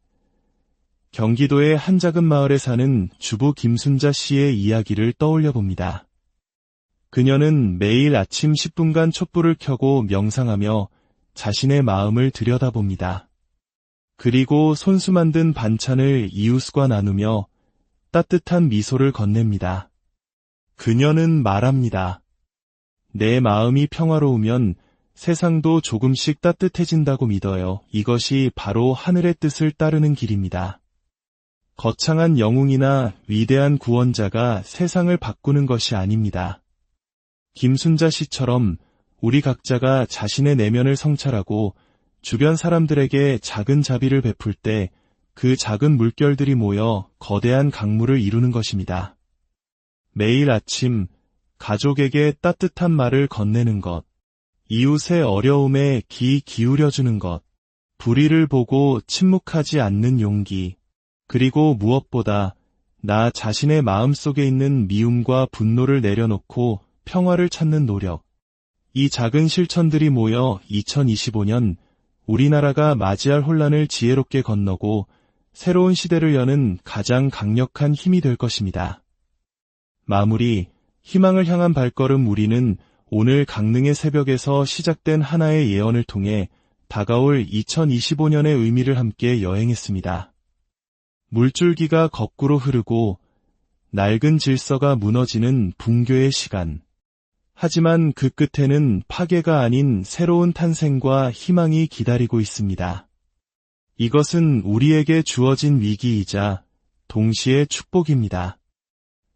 경기도의 한 작은 마을에 사는 주부 김순자 씨의 이야기를 떠올려 봅니다. 그녀는 매일 아침 10분간 촛불을 켜고 명상하며 자신의 마음을 들여다봅니다. 그리고 손수 만든 반찬을 이웃과 나누며 따뜻한 미소를 건넵니다. 그녀는 말합니다. 내 마음이 평화로우면 세상도 조금씩 따뜻해진다고 믿어요. 이것이 바로 하늘의 뜻을 따르는 길입니다. 거창한 영웅이나 위대한 구원자가 세상을 바꾸는 것이 아닙니다. 김순자 씨처럼 우리 각자가 자신의 내면을 성찰하고 주변 사람들에게 작은 자비를 베풀 때 그 작은 물결들이 모여 거대한 강물을 이루는 것입니다. 매일 아침 가족에게 따뜻한 말을 건네는 것, 이웃의 어려움에 귀 기울여주는 것, 불의를 보고 침묵하지 않는 용기, 그리고 무엇보다 나 자신의 마음속에 있는 미움과 분노를 내려놓고 평화를 찾는 노력. 이 작은 실천들이 모여 2025년 우리나라가 맞이할 혼란을 지혜롭게 건너고 새로운 시대를 여는 가장 강력한 힘이 될 것입니다. 마무리, 희망을 향한 발걸음. 우리는 오늘 강릉의 새벽에서 시작된 하나의 예언을 통해 다가올 2025년의 의미를 함께 여행했습니다. 물줄기가 거꾸로 흐르고 낡은 질서가 무너지는 붕괴의 시간. 하지만 그 끝에는 파괴가 아닌 새로운 탄생과 희망이 기다리고 있습니다. 이것은 우리에게 주어진 위기이자 동시에 축복입니다.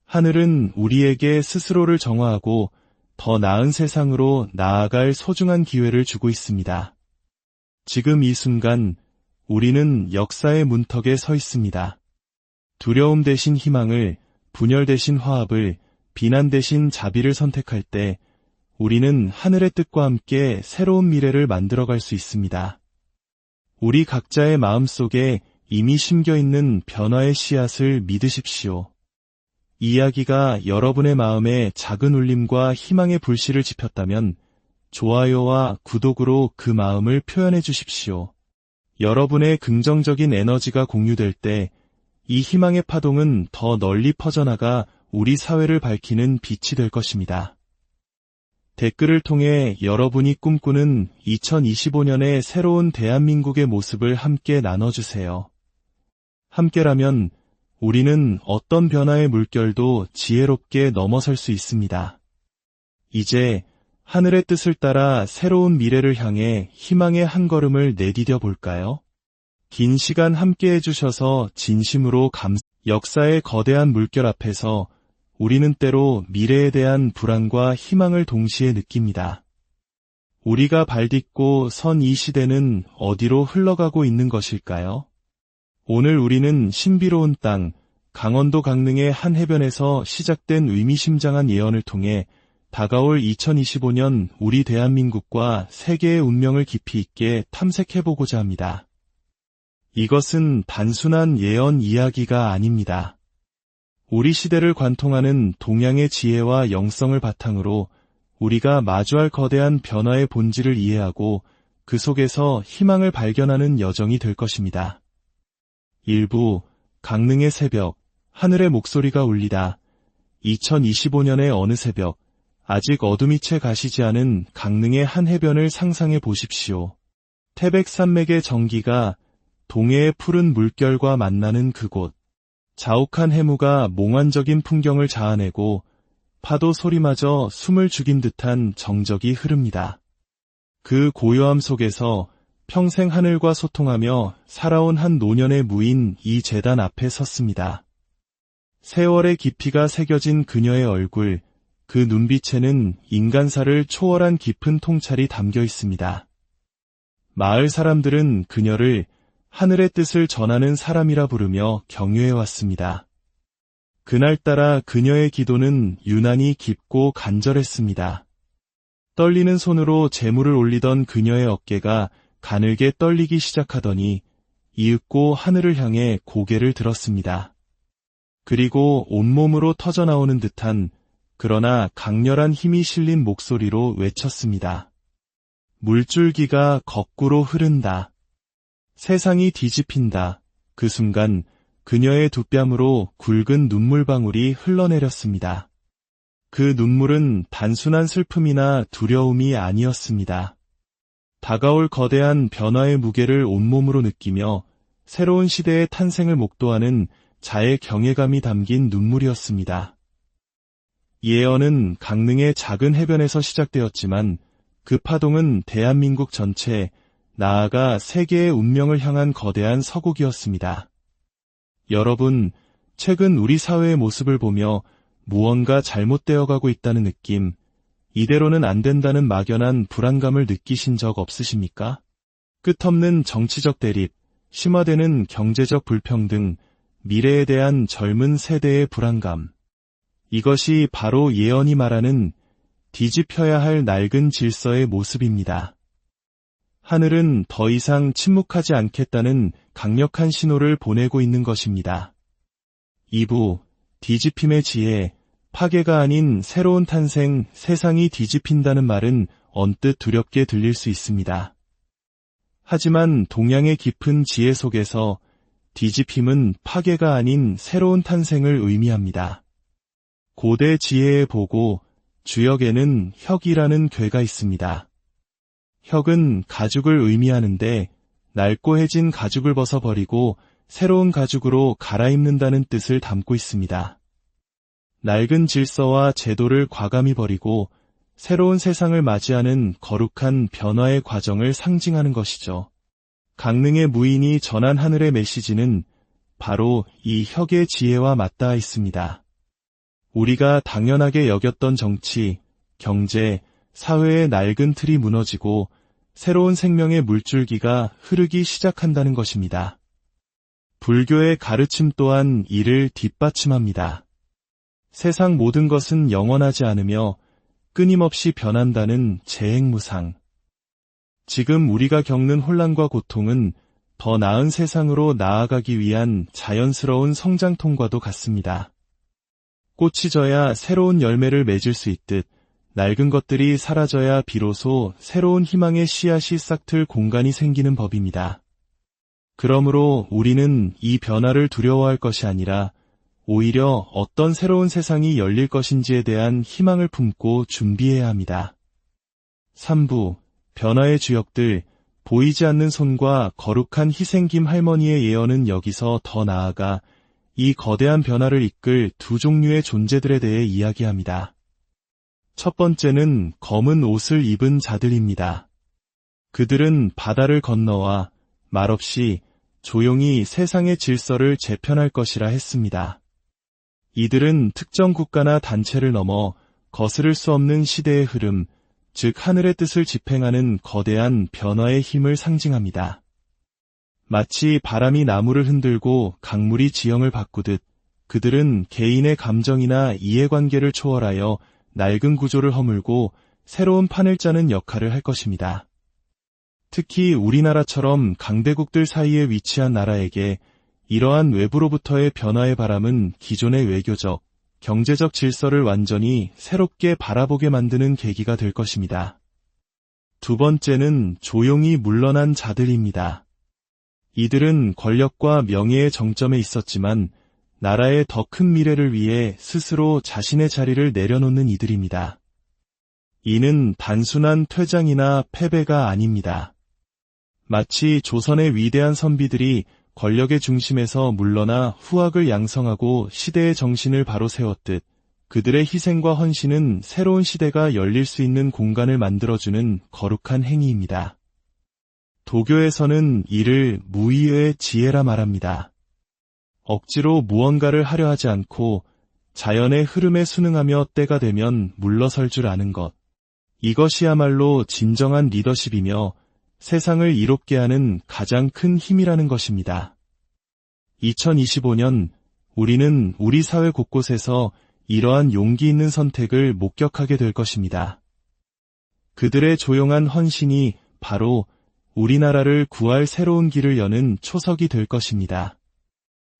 하늘은 우리에게 스스로를 정화하고 더 나은 세상으로 나아갈 소중한 기회를 주고 있습니다. 지금 이 순간 우리는 역사의 문턱에 서 있습니다. 두려움 대신 희망을, 분열 대신 화합을, 비난 대신 자비를 선택할 때 우리는 하늘의 뜻과 함께 새로운 미래를 만들어갈 수 있습니다. 우리 각자의 마음속에 이미 심겨있는 변화의 씨앗을 믿으십시오. 이야기가 여러분의 마음에 작은 울림과 희망의 불씨를 지폈다면 좋아요와 구독으로 그 마음을 표현해 주십시오. 여러분의 긍정적인 에너지가 공유될 때 이 희망의 파동은 더 널리 퍼져나가 우리 사회를 밝히는 빛이 될 것입니다. 댓글을 통해 여러분이 꿈꾸는 2025년의 새로운 대한민국의 모습을 함께 나눠주세요. 함께라면 우리는 어떤 변화의 물결도 지혜롭게 넘어설 수 있습니다. 이제 하늘의 뜻을 따라 새로운 미래를 향해 희망의 한 걸음을 내디뎌 볼까요? 긴 시간 함께 해주셔서 진심으로 역사의 거대한 물결 앞에서 우리는 때로 미래에 대한 불안과 희망을 동시에 느낍니다. 우리가 발딛고 선 이 시대는 어디로 흘러가고 있는 것일까요? 오늘 우리는 신비로운 땅, 강원도 강릉의 한 해변에서 시작된 의미심장한 예언을 통해 다가올 2025년 우리 대한민국과 세계의 운명을 깊이 있게 탐색해보고자 합니다. 이것은 단순한 예언 이야기가 아닙니다. 우리 시대를 관통하는 동양의 지혜와 영성을 바탕으로 우리가 마주할 거대한 변화의 본질을 이해하고 그 속에서 희망을 발견하는 여정이 될 것입니다. 일부 강릉의 새벽, 하늘의 목소리가 울리다. 2025년의 어느 새벽, 아직 어둠이 채 가시지 않은 강릉의 한 해변을 상상해 보십시오. 태백산맥의 정기가 동해의 푸른 물결과 만나는 그곳. 자욱한 해무가 몽환적인 풍경을 자아내고 파도 소리마저 숨을 죽인 듯한 정적이 흐릅니다. 그 고요함 속에서 평생 하늘과 소통하며 살아온 한 노년의 무인 이 제단 앞에 섰습니다. 세월의 깊이가 새겨진 그녀의 얼굴, 그 눈빛에는 인간사를 초월한 깊은 통찰이 담겨 있습니다. 마을 사람들은 그녀를 하늘의 뜻을 전하는 사람이라 부르며 경유해왔습니다. 그날따라 그녀의 기도는 유난히 깊고 간절했습니다. 떨리는 손으로 재물을 올리던 그녀의 어깨가 가늘게 떨리기 시작하더니 이윽고 하늘을 향해 고개를 들었습니다. 그리고 온몸으로 터져나오는 듯한 그러나 강렬한 힘이 실린 목소리로 외쳤습니다. 물줄기가 거꾸로 흐른다. 세상이 뒤집힌다. 그 순간 그녀의 두 뺨으로 굵은 눈물방울이 흘러내렸습니다. 그 눈물은 단순한 슬픔이나 두려움이 아니었습니다. 다가올 거대한 변화의 무게를 온몸으로 느끼며 새로운 시대의 탄생을 목도하는 자의 경외감이 담긴 눈물이었습니다. 예언은 강릉의 작은 해변에서 시작되었지만 그 파동은 대한민국 전체, 나아가 세계의 운명을 향한 거대한 서국이었습니다. 여러분, 최근 우리 사회의 모습을 보며 무언가 잘못되어 가고 있다는 느낌, 이대로는 안 된다는 막연한 불안감을 느끼신 적 없으십니까? 끝없는 정치적 대립, 심화되는 경제적 불평등, 미래에 대한 젊은 세대의 불안감. 이것이 바로 예언이 말하는 뒤집혀야 할 낡은 질서의 모습입니다. 하늘은 더 이상 침묵하지 않겠다는 강력한 신호를 보내고 있는 것입니다. 2부, 뒤집힘의 지혜, 파괴가 아닌 새로운 탄생, 세상이 뒤집힌다는 말은 언뜻 두렵게 들릴 수 있습니다. 하지만 동양의 깊은 지혜 속에서 뒤집힘은 파괴가 아닌 새로운 탄생을 의미합니다. 고대 지혜의 보고, 주역에는 혁이라는 괴가 있습니다. 혁은 가죽을 의미하는데 낡고 해진 가죽을 벗어버리고 새로운 가죽으로 갈아입는다는 뜻을 담고 있습니다. 낡은 질서와 제도를 과감히 버리고 새로운 세상을 맞이하는 거룩한 변화의 과정을 상징하는 것이죠. 강릉의 무인이 전한 하늘의 메시지는 바로 이 혁의 지혜와 맞닿아 있습니다. 우리가 당연하게 여겼던 정치, 경제, 사회의 낡은 틀이 무너지고 새로운 생명의 물줄기가 흐르기 시작한다는 것입니다. 불교의 가르침 또한 이를 뒷받침합니다. 세상 모든 것은 영원하지 않으며 끊임없이 변한다는 재행무상. 지금 우리가 겪는 혼란과 고통은 더 나은 세상으로 나아가기 위한 자연스러운 성장통과도 같습니다. 꽃이 져야 새로운 열매를 맺을 수 있듯 낡은 것들이 사라져야 비로소 새로운 희망의 씨앗이 싹틀 공간이 생기는 법입니다. 그러므로 우리는 이 변화를 두려워할 것이 아니라 오히려 어떤 새로운 세상이 열릴 것인지에 대한 희망을 품고 준비해야 합니다. 3부, 변화의 주역들, 보이지 않는 손과 거룩한 희생김 할머니의 예언은 여기서 더 나아가 이 거대한 변화를 이끌 두 종류의 존재들에 대해 이야기합니다. 첫 번째는 검은 옷을 입은 자들입니다. 그들은 바다를 건너와 말없이 조용히 세상의 질서를 재편할 것이라 했습니다. 이들은 특정 국가나 단체를 넘어 거스를 수 없는 시대의 흐름, 즉 하늘의 뜻을 집행하는 거대한 변화의 힘을 상징합니다. 마치 바람이 나무를 흔들고 강물이 지형을 바꾸듯 그들은 개인의 감정이나 이해관계를 초월하여 낡은 구조를 허물고 새로운 판을 짜는 역할을 할 것입니다. 특히 우리나라처럼 강대국들 사이에 위치한 나라에게 이러한 외부로부터의 변화의 바람은 기존의 외교적, 경제적 질서를 완전히 새롭게 바라보게 만드는 계기가 될 것입니다. 두 번째는 조용히 물러난 자들입니다. 이들은 권력과 명예의 정점에 있었지만 나라의 더 큰 미래를 위해 스스로 자신의 자리를 내려놓는 이들입니다. 이는 단순한 퇴장이나 패배가 아닙니다. 마치 조선의 위대한 선비들이 권력의 중심에서 물러나 후학을 양성하고 시대의 정신을 바로 세웠듯 그들의 희생과 헌신은 새로운 시대가 열릴 수 있는 공간을 만들어주는 거룩한 행위입니다. 도교에서는 이를 무의의 지혜라 말합니다. 억지로 무언가를 하려 하지 않고 자연의 흐름에 순응하며 때가 되면 물러설 줄 아는 것. 이것이야말로 진정한 리더십이며 세상을 이롭게 하는 가장 큰 힘이라는 것입니다. 2025년 우리는 우리 사회 곳곳에서 이러한 용기 있는 선택을 목격하게 될 것입니다. 그들의 조용한 헌신이 바로 우리나라를 구할 새로운 길을 여는 초석이 될 것입니다.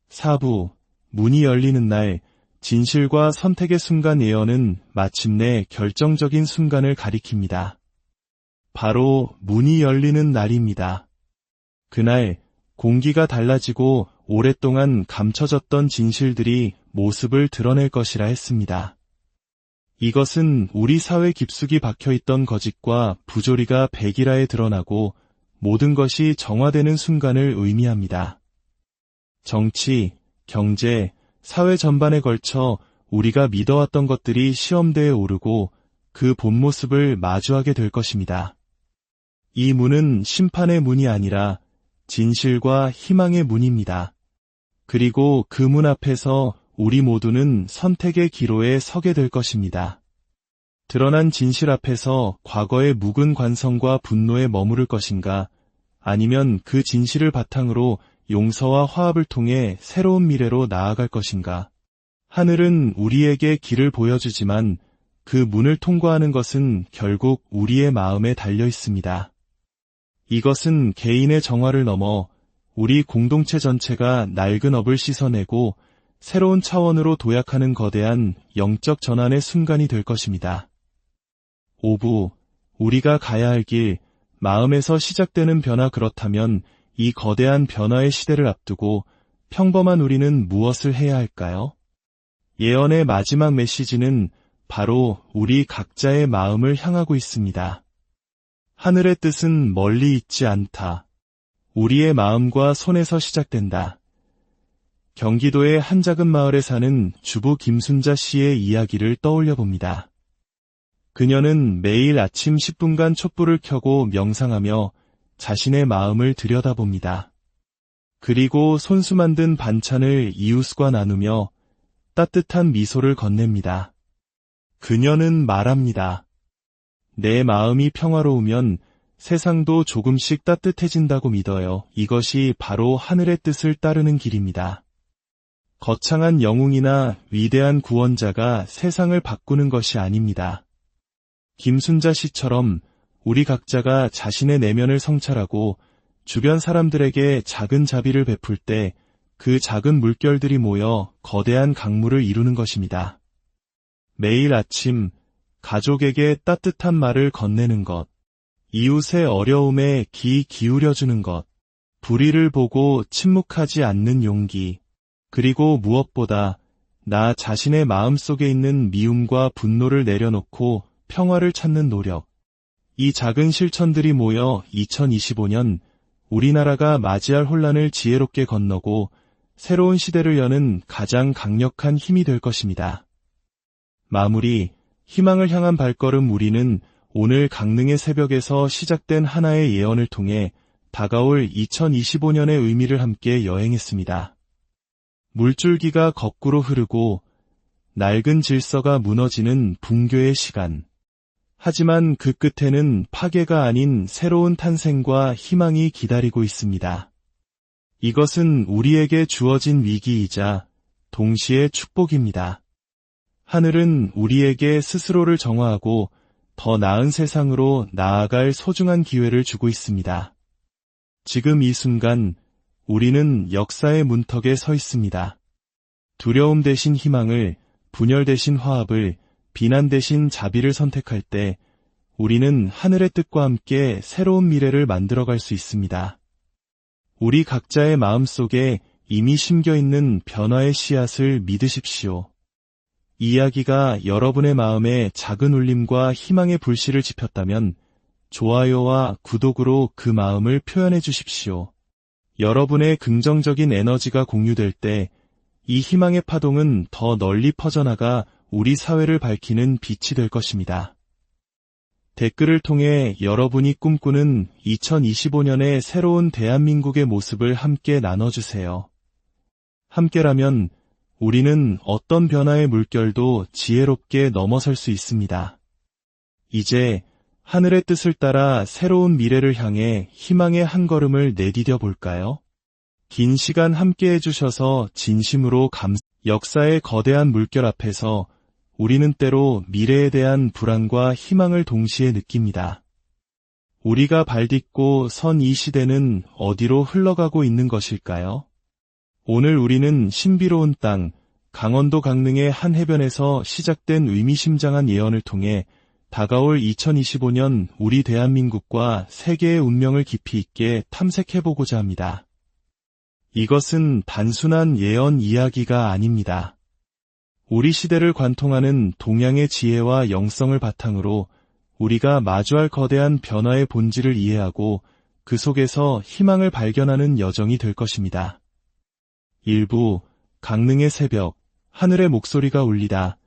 4부, 문이 열리는 날, 진실과 선택의 순간 예언은 마침내 결정적인 순간을 가리킵니다. 바로 문이 열리는 날입니다. 그날 공기가 달라지고 오랫동안 감춰졌던 진실들이 모습을 드러낼 것이라 했습니다. 이것은 우리 사회 깊숙이 박혀있던 거짓과 부조리가 백일하에 드러나고 모든 것이 정화되는 순간을 의미합니다. 정치, 경제, 사회 전반에 걸쳐 우리가 믿어왔던 것들이 시험대에 오르고 그 본 모습을 마주하게 될 것입니다. 이 문은 심판의 문이 아니라 진실과 희망의 문입니다. 그리고 그 문 앞에서 우리 모두는 선택의 기로에 서게 될 것입니다. 드러난 진실 앞에서 과거의 묵은 관성과 분노에 머무를 것인가, 아니면 그 진실을 바탕으로 용서와 화합을 통해 새로운 미래로 나아갈 것인가. 하늘은 우리에게 길을 보여주지만 그 문을 통과하는 것은 결국 우리의 마음에 달려 있습니다. 이것은 개인의 정화를 넘어 우리 공동체 전체가 낡은 업을 씻어내고 새로운 차원으로 도약하는 거대한 영적 전환의 순간이 될 것입니다. 5부, 우리가 가야 할 길, 마음에서 시작되는 변화. 그렇다면 이 거대한 변화의 시대를 앞두고 평범한 우리는 무엇을 해야 할까요? 예언의 마지막 메시지는 바로 우리 각자의 마음을 향하고 있습니다. 하늘의 뜻은 멀리 있지 않다. 우리의 마음과 손에서 시작된다. 경기도의 한 작은 마을에 사는 주부 김순자 씨의 이야기를 떠올려 봅니다. 그녀는 매일 아침 10분간 촛불을 켜고 명상하며 자신의 마음을 들여다봅니다. 그리고 손수 만든 반찬을 이웃과 나누며 따뜻한 미소를 건넵니다. 그녀는 말합니다. 내 마음이 평화로우면 세상도 조금씩 따뜻해진다고 믿어요. 이것이 바로 하늘의 뜻을 따르는 길입니다. 거창한 영웅이나 위대한 구원자가 세상을 바꾸는 것이 아닙니다. 김순자 씨처럼 우리 각자가 자신의 내면을 성찰하고 주변 사람들에게 작은 자비를 베풀 때 그 작은 물결들이 모여 거대한 강물을 이루는 것입니다. 매일 아침 가족에게 따뜻한 말을 건네는 것, 이웃의 어려움에 귀 기울여주는 것, 불의를 보고 침묵하지 않는 용기, 그리고 무엇보다 나 자신의 마음속에 있는 미움과 분노를 내려놓고 평화를 찾는 노력. 이 작은 실천들이 모여 2025년 우리나라가 맞이할 혼란을 지혜롭게 건너고 새로운 시대를 여는 가장 강력한 힘이 될 것입니다. 마무리, 희망을 향한 발걸음. 우리는 오늘 강릉의 새벽에서 시작된 하나의 예언을 통해 다가올 2025년의 의미를 함께 여행했습니다. 물줄기가 거꾸로 흐르고 낡은 질서가 무너지는 붕괴의 시간. 하지만 그 끝에는 파괴가 아닌 새로운 탄생과 희망이 기다리고 있습니다. 이것은 우리에게 주어진 위기이자 동시에 축복입니다. 하늘은 우리에게 스스로를 정화하고 더 나은 세상으로 나아갈 소중한 기회를 주고 있습니다. 지금 이 순간 우리는 역사의 문턱에 서 있습니다. 두려움 대신 희망을, 분열 대신 화합을, 비난 대신 자비를 선택할 때 우리는 하늘의 뜻과 함께 새로운 미래를 만들어갈 수 있습니다. 우리 각자의 마음속에 이미 심겨있는 변화의 씨앗을 믿으십시오. 이야기가 여러분의 마음에 작은 울림과 희망의 불씨를 지폈다면 좋아요와 구독으로 그 마음을 표현해 주십시오. 여러분의 긍정적인 에너지가 공유될 때 이 희망의 파동은 더 널리 퍼져나가 우리 사회를 밝히는 빛이 될 것입니다. 댓글을 통해 여러분이 꿈꾸는 2025년의 새로운 대한민국의 모습을 함께 나눠주세요. 함께라면 우리는 어떤 변화의 물결도 지혜롭게 넘어설 수 있습니다. 이제 하늘의 뜻을 따라 새로운 미래를 향해 희망의 한 걸음을 내디뎌 볼까요? 긴 시간 함께 해주셔서 진심으로 역사의 거대한 물결 앞에서 우리는 때로 미래에 대한 불안과 희망을 동시에 느낍니다. 우리가 발딛고 선 이 시대는 어디로 흘러가고 있는 것일까요? 오늘 우리는 신비로운 땅, 강원도 강릉의 한 해변에서 시작된 의미심장한 예언을 통해 다가올 2025년 우리 대한민국과 세계의 운명을 깊이 있게 탐색해보고자 합니다. 이것은 단순한 예언 이야기가 아닙니다. 우리 시대를 관통하는 동양의 지혜와 영성을 바탕으로 우리가 마주할 거대한 변화의 본질을 이해하고 그 속에서 희망을 발견하는 여정이 될 것입니다. 일부 강릉의 새벽, 하늘의 목소리가 울리다.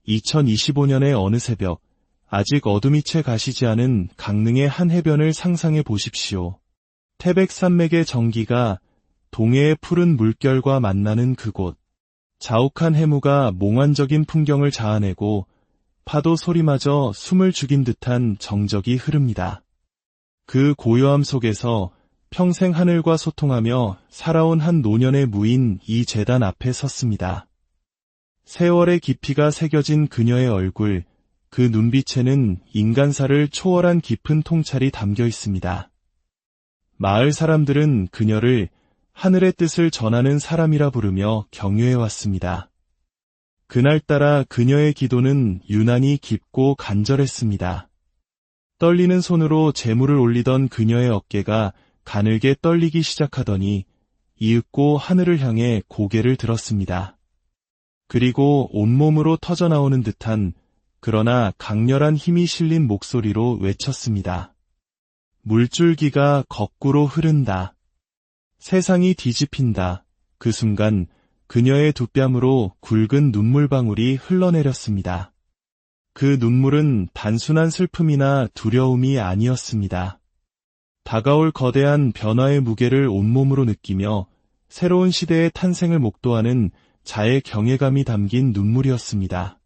2025년의 어느 새벽, 아직 어둠이 채 가시지 않은 강릉의 한 해변을 상상해 보십시오. 태백산맥의 정기가 동해의 푸른 물결과 만나는 그곳. 자욱한 해무가 몽환적인 풍경을 자아내고 파도 소리마저 숨을 죽인 듯한 정적이 흐릅니다. 그 고요함 속에서 평생 하늘과 소통하며 살아온 한 노년의 무인 이 제단 앞에 섰습니다. 세월의 깊이가 새겨진 그녀의 얼굴, 그 눈빛에는 인간사를 초월한 깊은 통찰이 담겨 있습니다. 마을 사람들은 그녀를 하늘의 뜻을 전하는 사람이라 부르며 경유해왔습니다. 그날따라 그녀의 기도는 유난히 깊고 간절했습니다. 떨리는 손으로 재물을 올리던 그녀의 어깨가 가늘게 떨리기 시작하더니 이윽고 하늘을 향해 고개를 들었습니다. 그리고 온몸으로 터져나오는 듯한 그러나 강렬한 힘이 실린 목소리로 외쳤습니다. 물줄기가 거꾸로 흐른다. 세상이 뒤집힌다. 그 순간 그녀의 두 뺨으로 굵은 눈물방울이 흘러내렸습니다. 그 눈물은 단순한 슬픔이나 두려움이 아니었습니다. 다가올 거대한 변화의 무게를 온몸으로 느끼며 새로운 시대의 탄생을 목도하는 자의 경외감이 담긴 눈물이었습니다.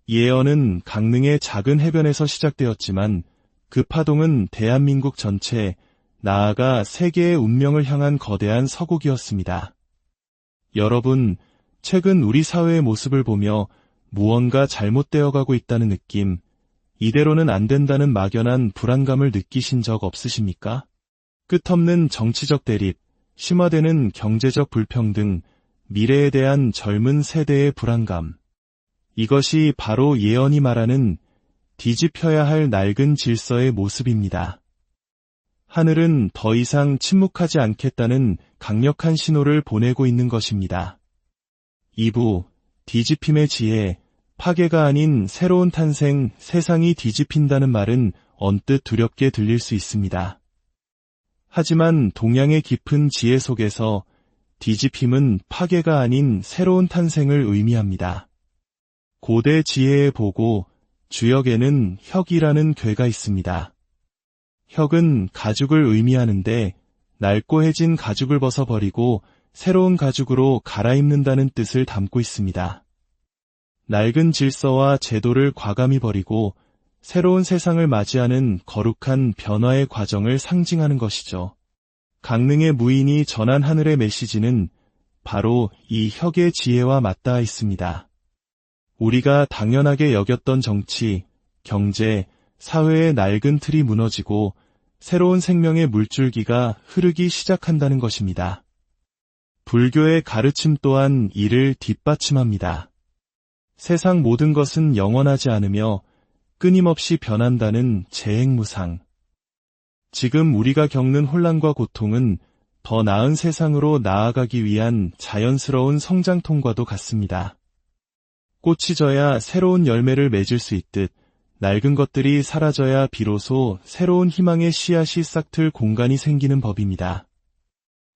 예언은 강릉의 작은 해변에서 시작되었지만 그 파동은 대한민국 전체, 나아가 세계의 운명을 향한 거대한 서곡이었습니다. 여러분, 최근 우리 사회의 모습을 보며 무언가 잘못되어 가고 있다는 느낌, 이대로는 안 된다는 막연한 불안감을 느끼신 적 없으십니까? 끝없는 정치적 대립, 심화되는 경제적 불평등, 미래에 대한 젊은 세대의 불안감. 이것이 바로 예언이 말하는 뒤집혀야 할 낡은 질서의 모습입니다. 하늘은 더 이상 침묵하지 않겠다는 강력한 신호를 보내고 있는 것입니다. 2부, 뒤집힘의 지혜, 파괴가 아닌 새로운 탄생, 세상이 뒤집힌다는 말은 언뜻 두렵게 들릴 수 있습니다. 하지만 동양의 깊은 지혜 속에서 뒤집힘은 파괴가 아닌 새로운 탄생을 의미합니다. 고대 지혜의 보고, 주역에는 혁이라는 괴가 있습니다. 혁은 가죽을 의미하는데 낡고 해진 가죽을 벗어버리고 새로운 가죽으로 갈아입는다는 뜻을 담고 있습니다. 낡은 질서와 제도를 과감히 버리고 새로운 세상을 맞이하는 거룩한 변화의 과정을 상징하는 것이죠. 강릉의 무인이 전한 하늘의 메시지는 바로 이 혁의 지혜와 맞닿아 있습니다. 우리가 당연하게 여겼던 정치, 경제, 사회의 낡은 틀이 무너지고 새로운 생명의 물줄기가 흐르기 시작한다는 것입니다. 불교의 가르침 또한 이를 뒷받침합니다. 세상 모든 것은 영원하지 않으며 끊임없이 변한다는 재행무상. 지금 우리가 겪는 혼란과 고통은 더 나은 세상으로 나아가기 위한 자연스러운 성장통과도 같습니다. 꽃이 져야 새로운 열매를 맺을 수 있듯 낡은 것들이 사라져야 비로소 새로운 희망의 씨앗이 싹틀 공간이 생기는 법입니다.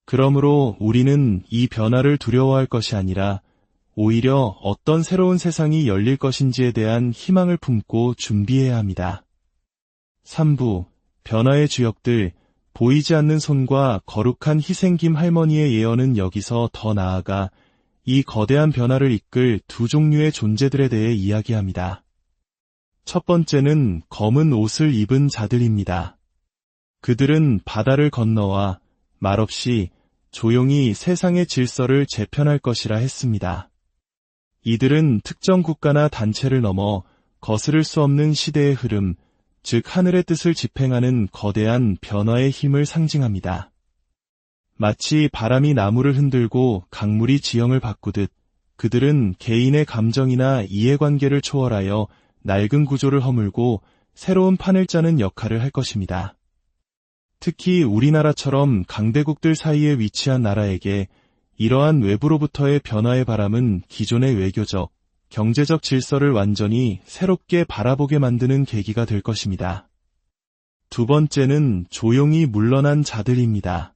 그러므로 우리는 이 변화를 두려워할 것이 아니라 오히려 어떤 새로운 세상이 열릴 것인지에 대한 희망을 품고 준비해야 합니다. 3부, 변화의 주역들, 보이지 않는 손과 거룩한 희생김 할머니의 예언은 여기서 더 나아가 이 거대한 변화를 이끌 두 종류의 존재들에 대해 이야기합니다. 첫 번째는 검은 옷을 입은 자들입니다. 그들은 바다를 건너와 말없이 조용히 세상의 질서를 재편할 것이라 했습니다. 이들은 특정 국가나 단체를 넘어 거스를 수 없는 시대의 흐름, 즉 하늘의 뜻을 집행하는 거대한 변화의 힘을 상징합니다. 마치 바람이 나무를 흔들고 강물이 지형을 바꾸듯 그들은 개인의 감정이나 이해관계를 초월하여 낡은 구조를 허물고 새로운 판을 짜는 역할을 할 것입니다. 특히 우리나라처럼 강대국들 사이에 위치한 나라에게 이러한 외부로부터의 변화의 바람은 기존의 외교적, 경제적 질서를 완전히 새롭게 바라보게 만드는 계기가 될 것입니다. 두 번째는 조용히 물러난 자들입니다.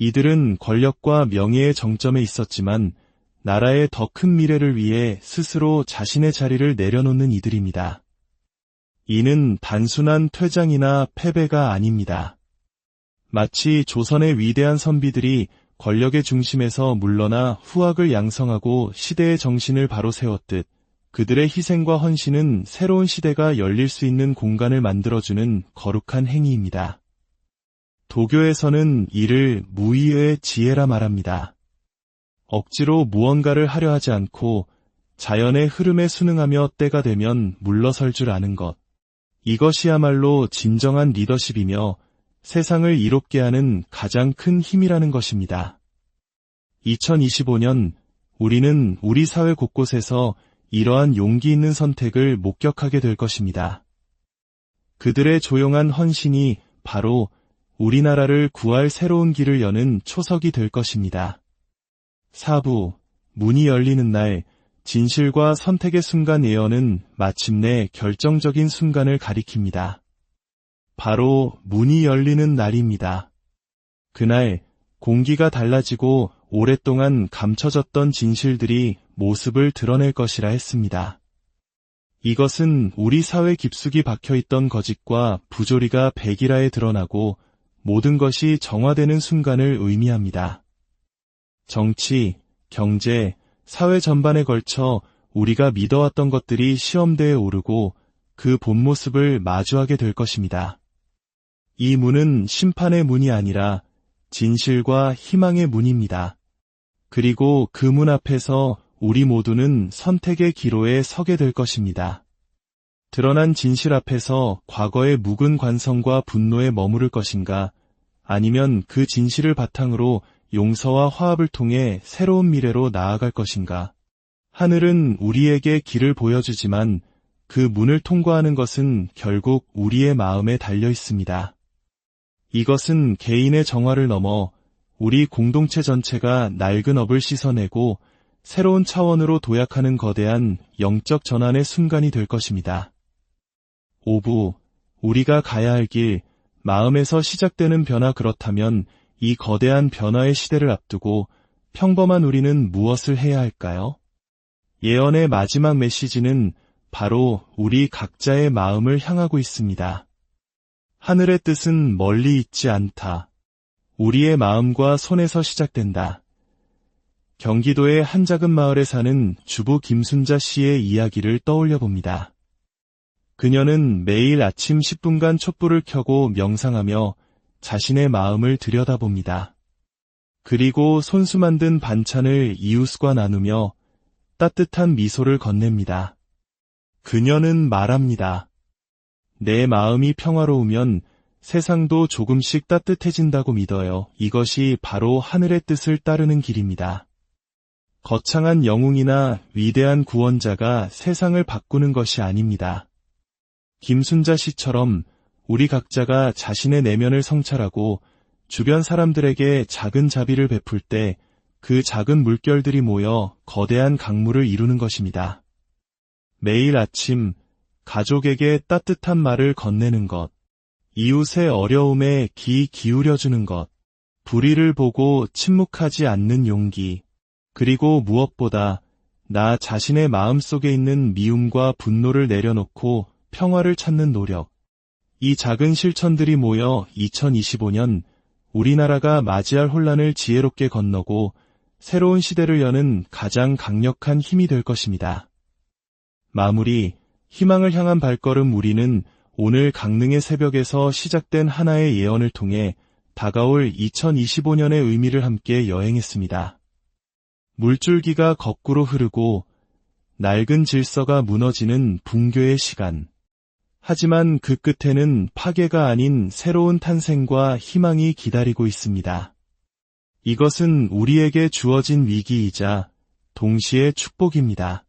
이들은 권력과 명예의 정점에 있었지만 나라의 더 큰 미래를 위해 스스로 자신의 자리를 내려놓는 이들입니다. 이는 단순한 퇴장이나 패배가 아닙니다. 마치 조선의 위대한 선비들이 권력의 중심에서 물러나 후학을 양성하고 시대의 정신을 바로 세웠듯 그들의 희생과 헌신은 새로운 시대가 열릴 수 있는 공간을 만들어주는 거룩한 행위입니다. 도교에서는 이를 무의의 지혜라 말합니다. 억지로 무언가를 하려 하지 않고 자연의 흐름에 순응하며 때가 되면 물러설 줄 아는 것. 이것이야말로 진정한 리더십이며 세상을 이롭게 하는 가장 큰 힘이라는 것입니다. 2025년 우리는 우리 사회 곳곳에서 이러한 용기 있는 선택을 목격하게 될 것입니다. 그들의 조용한 헌신이 바로 우리나라를 구할 새로운 길을 여는 초석이 될 것입니다. 4부, 문이 열리는 날, 진실과 선택의 순간 예언은 마침내 결정적인 순간을 가리킵니다. 바로 문이 열리는 날입니다. 그날 공기가 달라지고 오랫동안 감춰졌던 진실들이 모습을 드러낼 것이라 했습니다. 이것은 우리 사회 깊숙이 박혀있던 거짓과 부조리가 백일하에 드러나고 모든 것이 정화되는 순간을 의미합니다. 정치, 경제, 사회 전반에 걸쳐 우리가 믿어왔던 것들이 시험대에 오르고 그 본 모습을 마주하게 될 것입니다. 이 문은 심판의 문이 아니라 진실과 희망의 문입니다. 그리고 그 문 앞에서 우리 모두는 선택의 기로에 서게 될 것입니다. 드러난 진실 앞에서 과거의 묵은 관성과 분노에 머무를 것인가, 아니면 그 진실을 바탕으로 용서와 화합을 통해 새로운 미래로 나아갈 것인가. 하늘은 우리에게 길을 보여주지만 그 문을 통과하는 것은 결국 우리의 마음에 달려 있습니다. 이것은 개인의 정화를 넘어 우리 공동체 전체가 낡은 업을 씻어내고 새로운 차원으로 도약하는 거대한 영적 전환의 순간이 될 것입니다. 5부, 우리가 가야 할 길, 마음에서 시작되는 변화. 그렇다면 이 거대한 변화의 시대를 앞두고 평범한 우리는 무엇을 해야 할까요? 예언의 마지막 메시지는 바로 우리 각자의 마음을 향하고 있습니다. 하늘의 뜻은 멀리 있지 않다. 우리의 마음과 손에서 시작된다. 경기도의 한 작은 마을에 사는 주부 김순자 씨의 이야기를 떠올려 봅니다. 그녀는 매일 아침 10분간 촛불을 켜고 명상하며 자신의 마음을 들여다봅니다. 그리고 손수 만든 반찬을 이웃과 나누며 따뜻한 미소를 건넵니다. 그녀는 말합니다. 내 마음이 평화로우면 세상도 조금씩 따뜻해진다고 믿어요. 이것이 바로 하늘의 뜻을 따르는 길입니다. 거창한 영웅이나 위대한 구원자가 세상을 바꾸는 것이 아닙니다. 김순자 씨처럼 우리 각자가 자신의 내면을 성찰하고 주변 사람들에게 작은 자비를 베풀 때 그 작은 물결들이 모여 거대한 강물을 이루는 것입니다. 매일 아침 가족에게 따뜻한 말을 건네는 것, 이웃의 어려움에 귀 기울여주는 것, 불의를 보고 침묵하지 않는 용기, 그리고 무엇보다 나 자신의 마음속에 있는 미움과 분노를 내려놓고 평화를 찾는 노력. 이 작은 실천들이 모여 2025년 우리나라가 맞이할 혼란을 지혜롭게 건너고 새로운 시대를 여는 가장 강력한 힘이 될 것입니다. 마무리, 희망을 향한 발걸음. 우리는 오늘 강릉의 새벽에서 시작된 하나의 예언을 통해 다가올 2025년의 의미를 함께 여행했습니다. 물줄기가 거꾸로 흐르고 낡은 질서가 무너지는 붕괴의 시간. 하지만 그 끝에는 파괴가 아닌 새로운 탄생과 희망이 기다리고 있습니다. 이것은 우리에게 주어진 위기이자 동시에 축복입니다.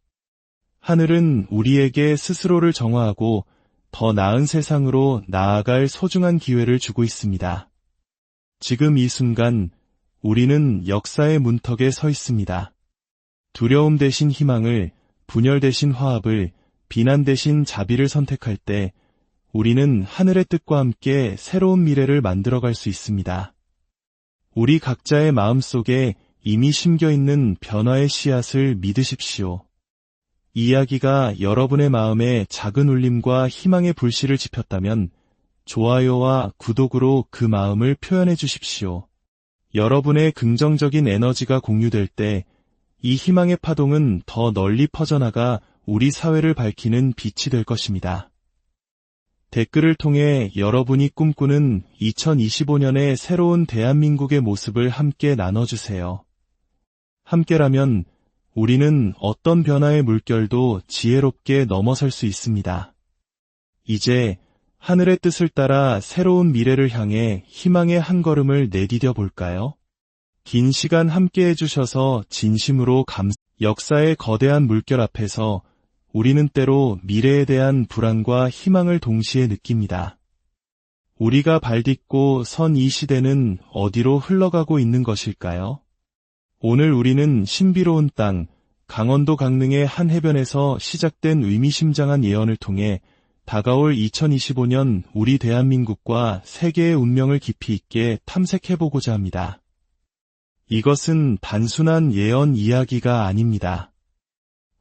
하늘은 우리에게 스스로를 정화하고 더 나은 세상으로 나아갈 소중한 기회를 주고 있습니다. 지금 이 순간 우리는 역사의 문턱에 서 있습니다. 두려움 대신 희망을, 분열 대신 화합을, 비난 대신 자비를 선택할 때 우리는 하늘의 뜻과 함께 새로운 미래를 만들어갈 수 있습니다. 우리 각자의 마음속에 이미 심겨있는 변화의 씨앗을 믿으십시오. 이 이야기가 여러분의 마음에 작은 울림과 희망의 불씨를 지폈다면 좋아요와 구독으로 그 마음을 표현해 주십시오. 여러분의 긍정적인 에너지가 공유될 때 이 희망의 파동은 더 널리 퍼져나가 우리 사회를 밝히는 빛이 될 것입니다. 댓글을 통해 여러분이 꿈꾸는 2025년의 새로운 대한민국의 모습을 함께 나눠주세요. 함께라면 우리는 어떤 변화의 물결도 지혜롭게 넘어설 수 있습니다. 이제 하늘의 뜻을 따라 새로운 미래를 향해 희망의 한 걸음을 내디뎌 볼까요? 긴 시간 함께 해주셔서 진심으로 역사의 거대한 물결 앞에서 우리는 때로 미래에 대한 불안과 희망을 동시에 느낍니다. 우리가 발딛고 선 이 시대는 어디로 흘러가고 있는 것일까요? 오늘 우리는 신비로운 땅, 강원도 강릉의 한 해변에서 시작된 의미심장한 예언을 통해 다가올 2025년 우리 대한민국과 세계의 운명을 깊이 있게 탐색해보고자 합니다. 이것은 단순한 예언 이야기가 아닙니다.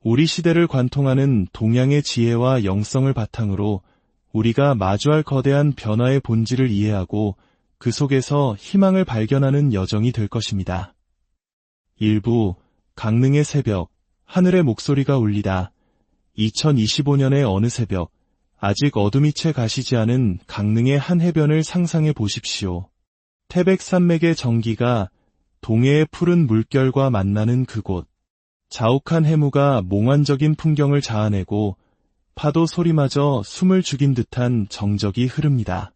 우리 시대를 관통하는 동양의 지혜와 영성을 바탕으로 우리가 마주할 거대한 변화의 본질을 이해하고 그 속에서 희망을 발견하는 여정이 될 것입니다. 일부 강릉의 새벽, 하늘의 목소리가 울리다. 2025년의 어느 새벽, 아직 어둠이 채 가시지 않은 강릉의 한 해변을 상상해 보십시오. 태백산맥의 정기가 동해의 푸른 물결과 만나는 그곳. 자욱한 해무가 몽환적인 풍경을 자아내고 파도 소리마저 숨을 죽인 듯한 정적이 흐릅니다.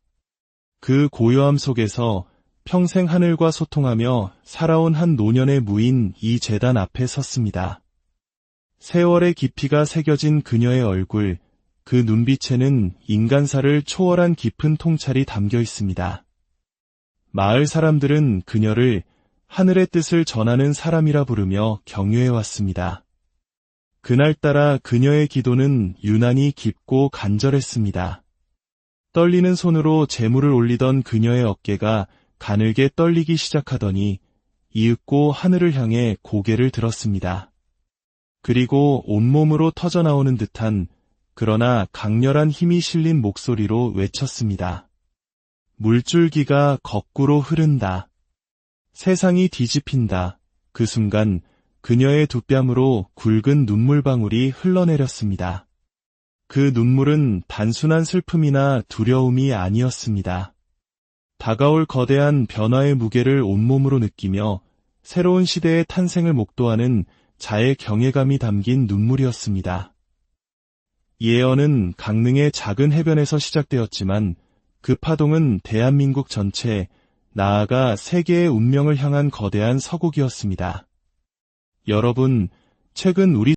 그 고요함 속에서 평생 하늘과 소통하며 살아온 한 노년의 무인 이 제단 앞에 섰습니다. 세월의 깊이가 새겨진 그녀의 얼굴, 그 눈빛에는 인간사를 초월한 깊은 통찰이 담겨 있습니다. 마을 사람들은 그녀를 하늘의 뜻을 전하는 사람이라 부르며 경유해왔습니다. 그날따라 그녀의 기도는 유난히 깊고 간절했습니다. 떨리는 손으로 재물을 올리던 그녀의 어깨가 가늘게 떨리기 시작하더니 이윽고 하늘을 향해 고개를 들었습니다. 그리고 온몸으로 터져나오는 듯한 그러나 강렬한 힘이 실린 목소리로 외쳤습니다. 물줄기가 거꾸로 흐른다. 세상이 뒤집힌다. 그 순간 그녀의 두 뺨으로 굵은 눈물방울이 흘러내렸습니다. 그 눈물은 단순한 슬픔이나 두려움이 아니었습니다. 다가올 거대한 변화의 무게를 온몸으로 느끼며 새로운 시대의 탄생을 목도하는 자의 경외감이 담긴 눈물이었습니다. 예언은 강릉의 작은 해변에서 시작되었지만 그 파동은 대한민국 전체, 나아가 세계의 운명을 향한 거대한 서곡이었습니다. 여러분, 최근 우리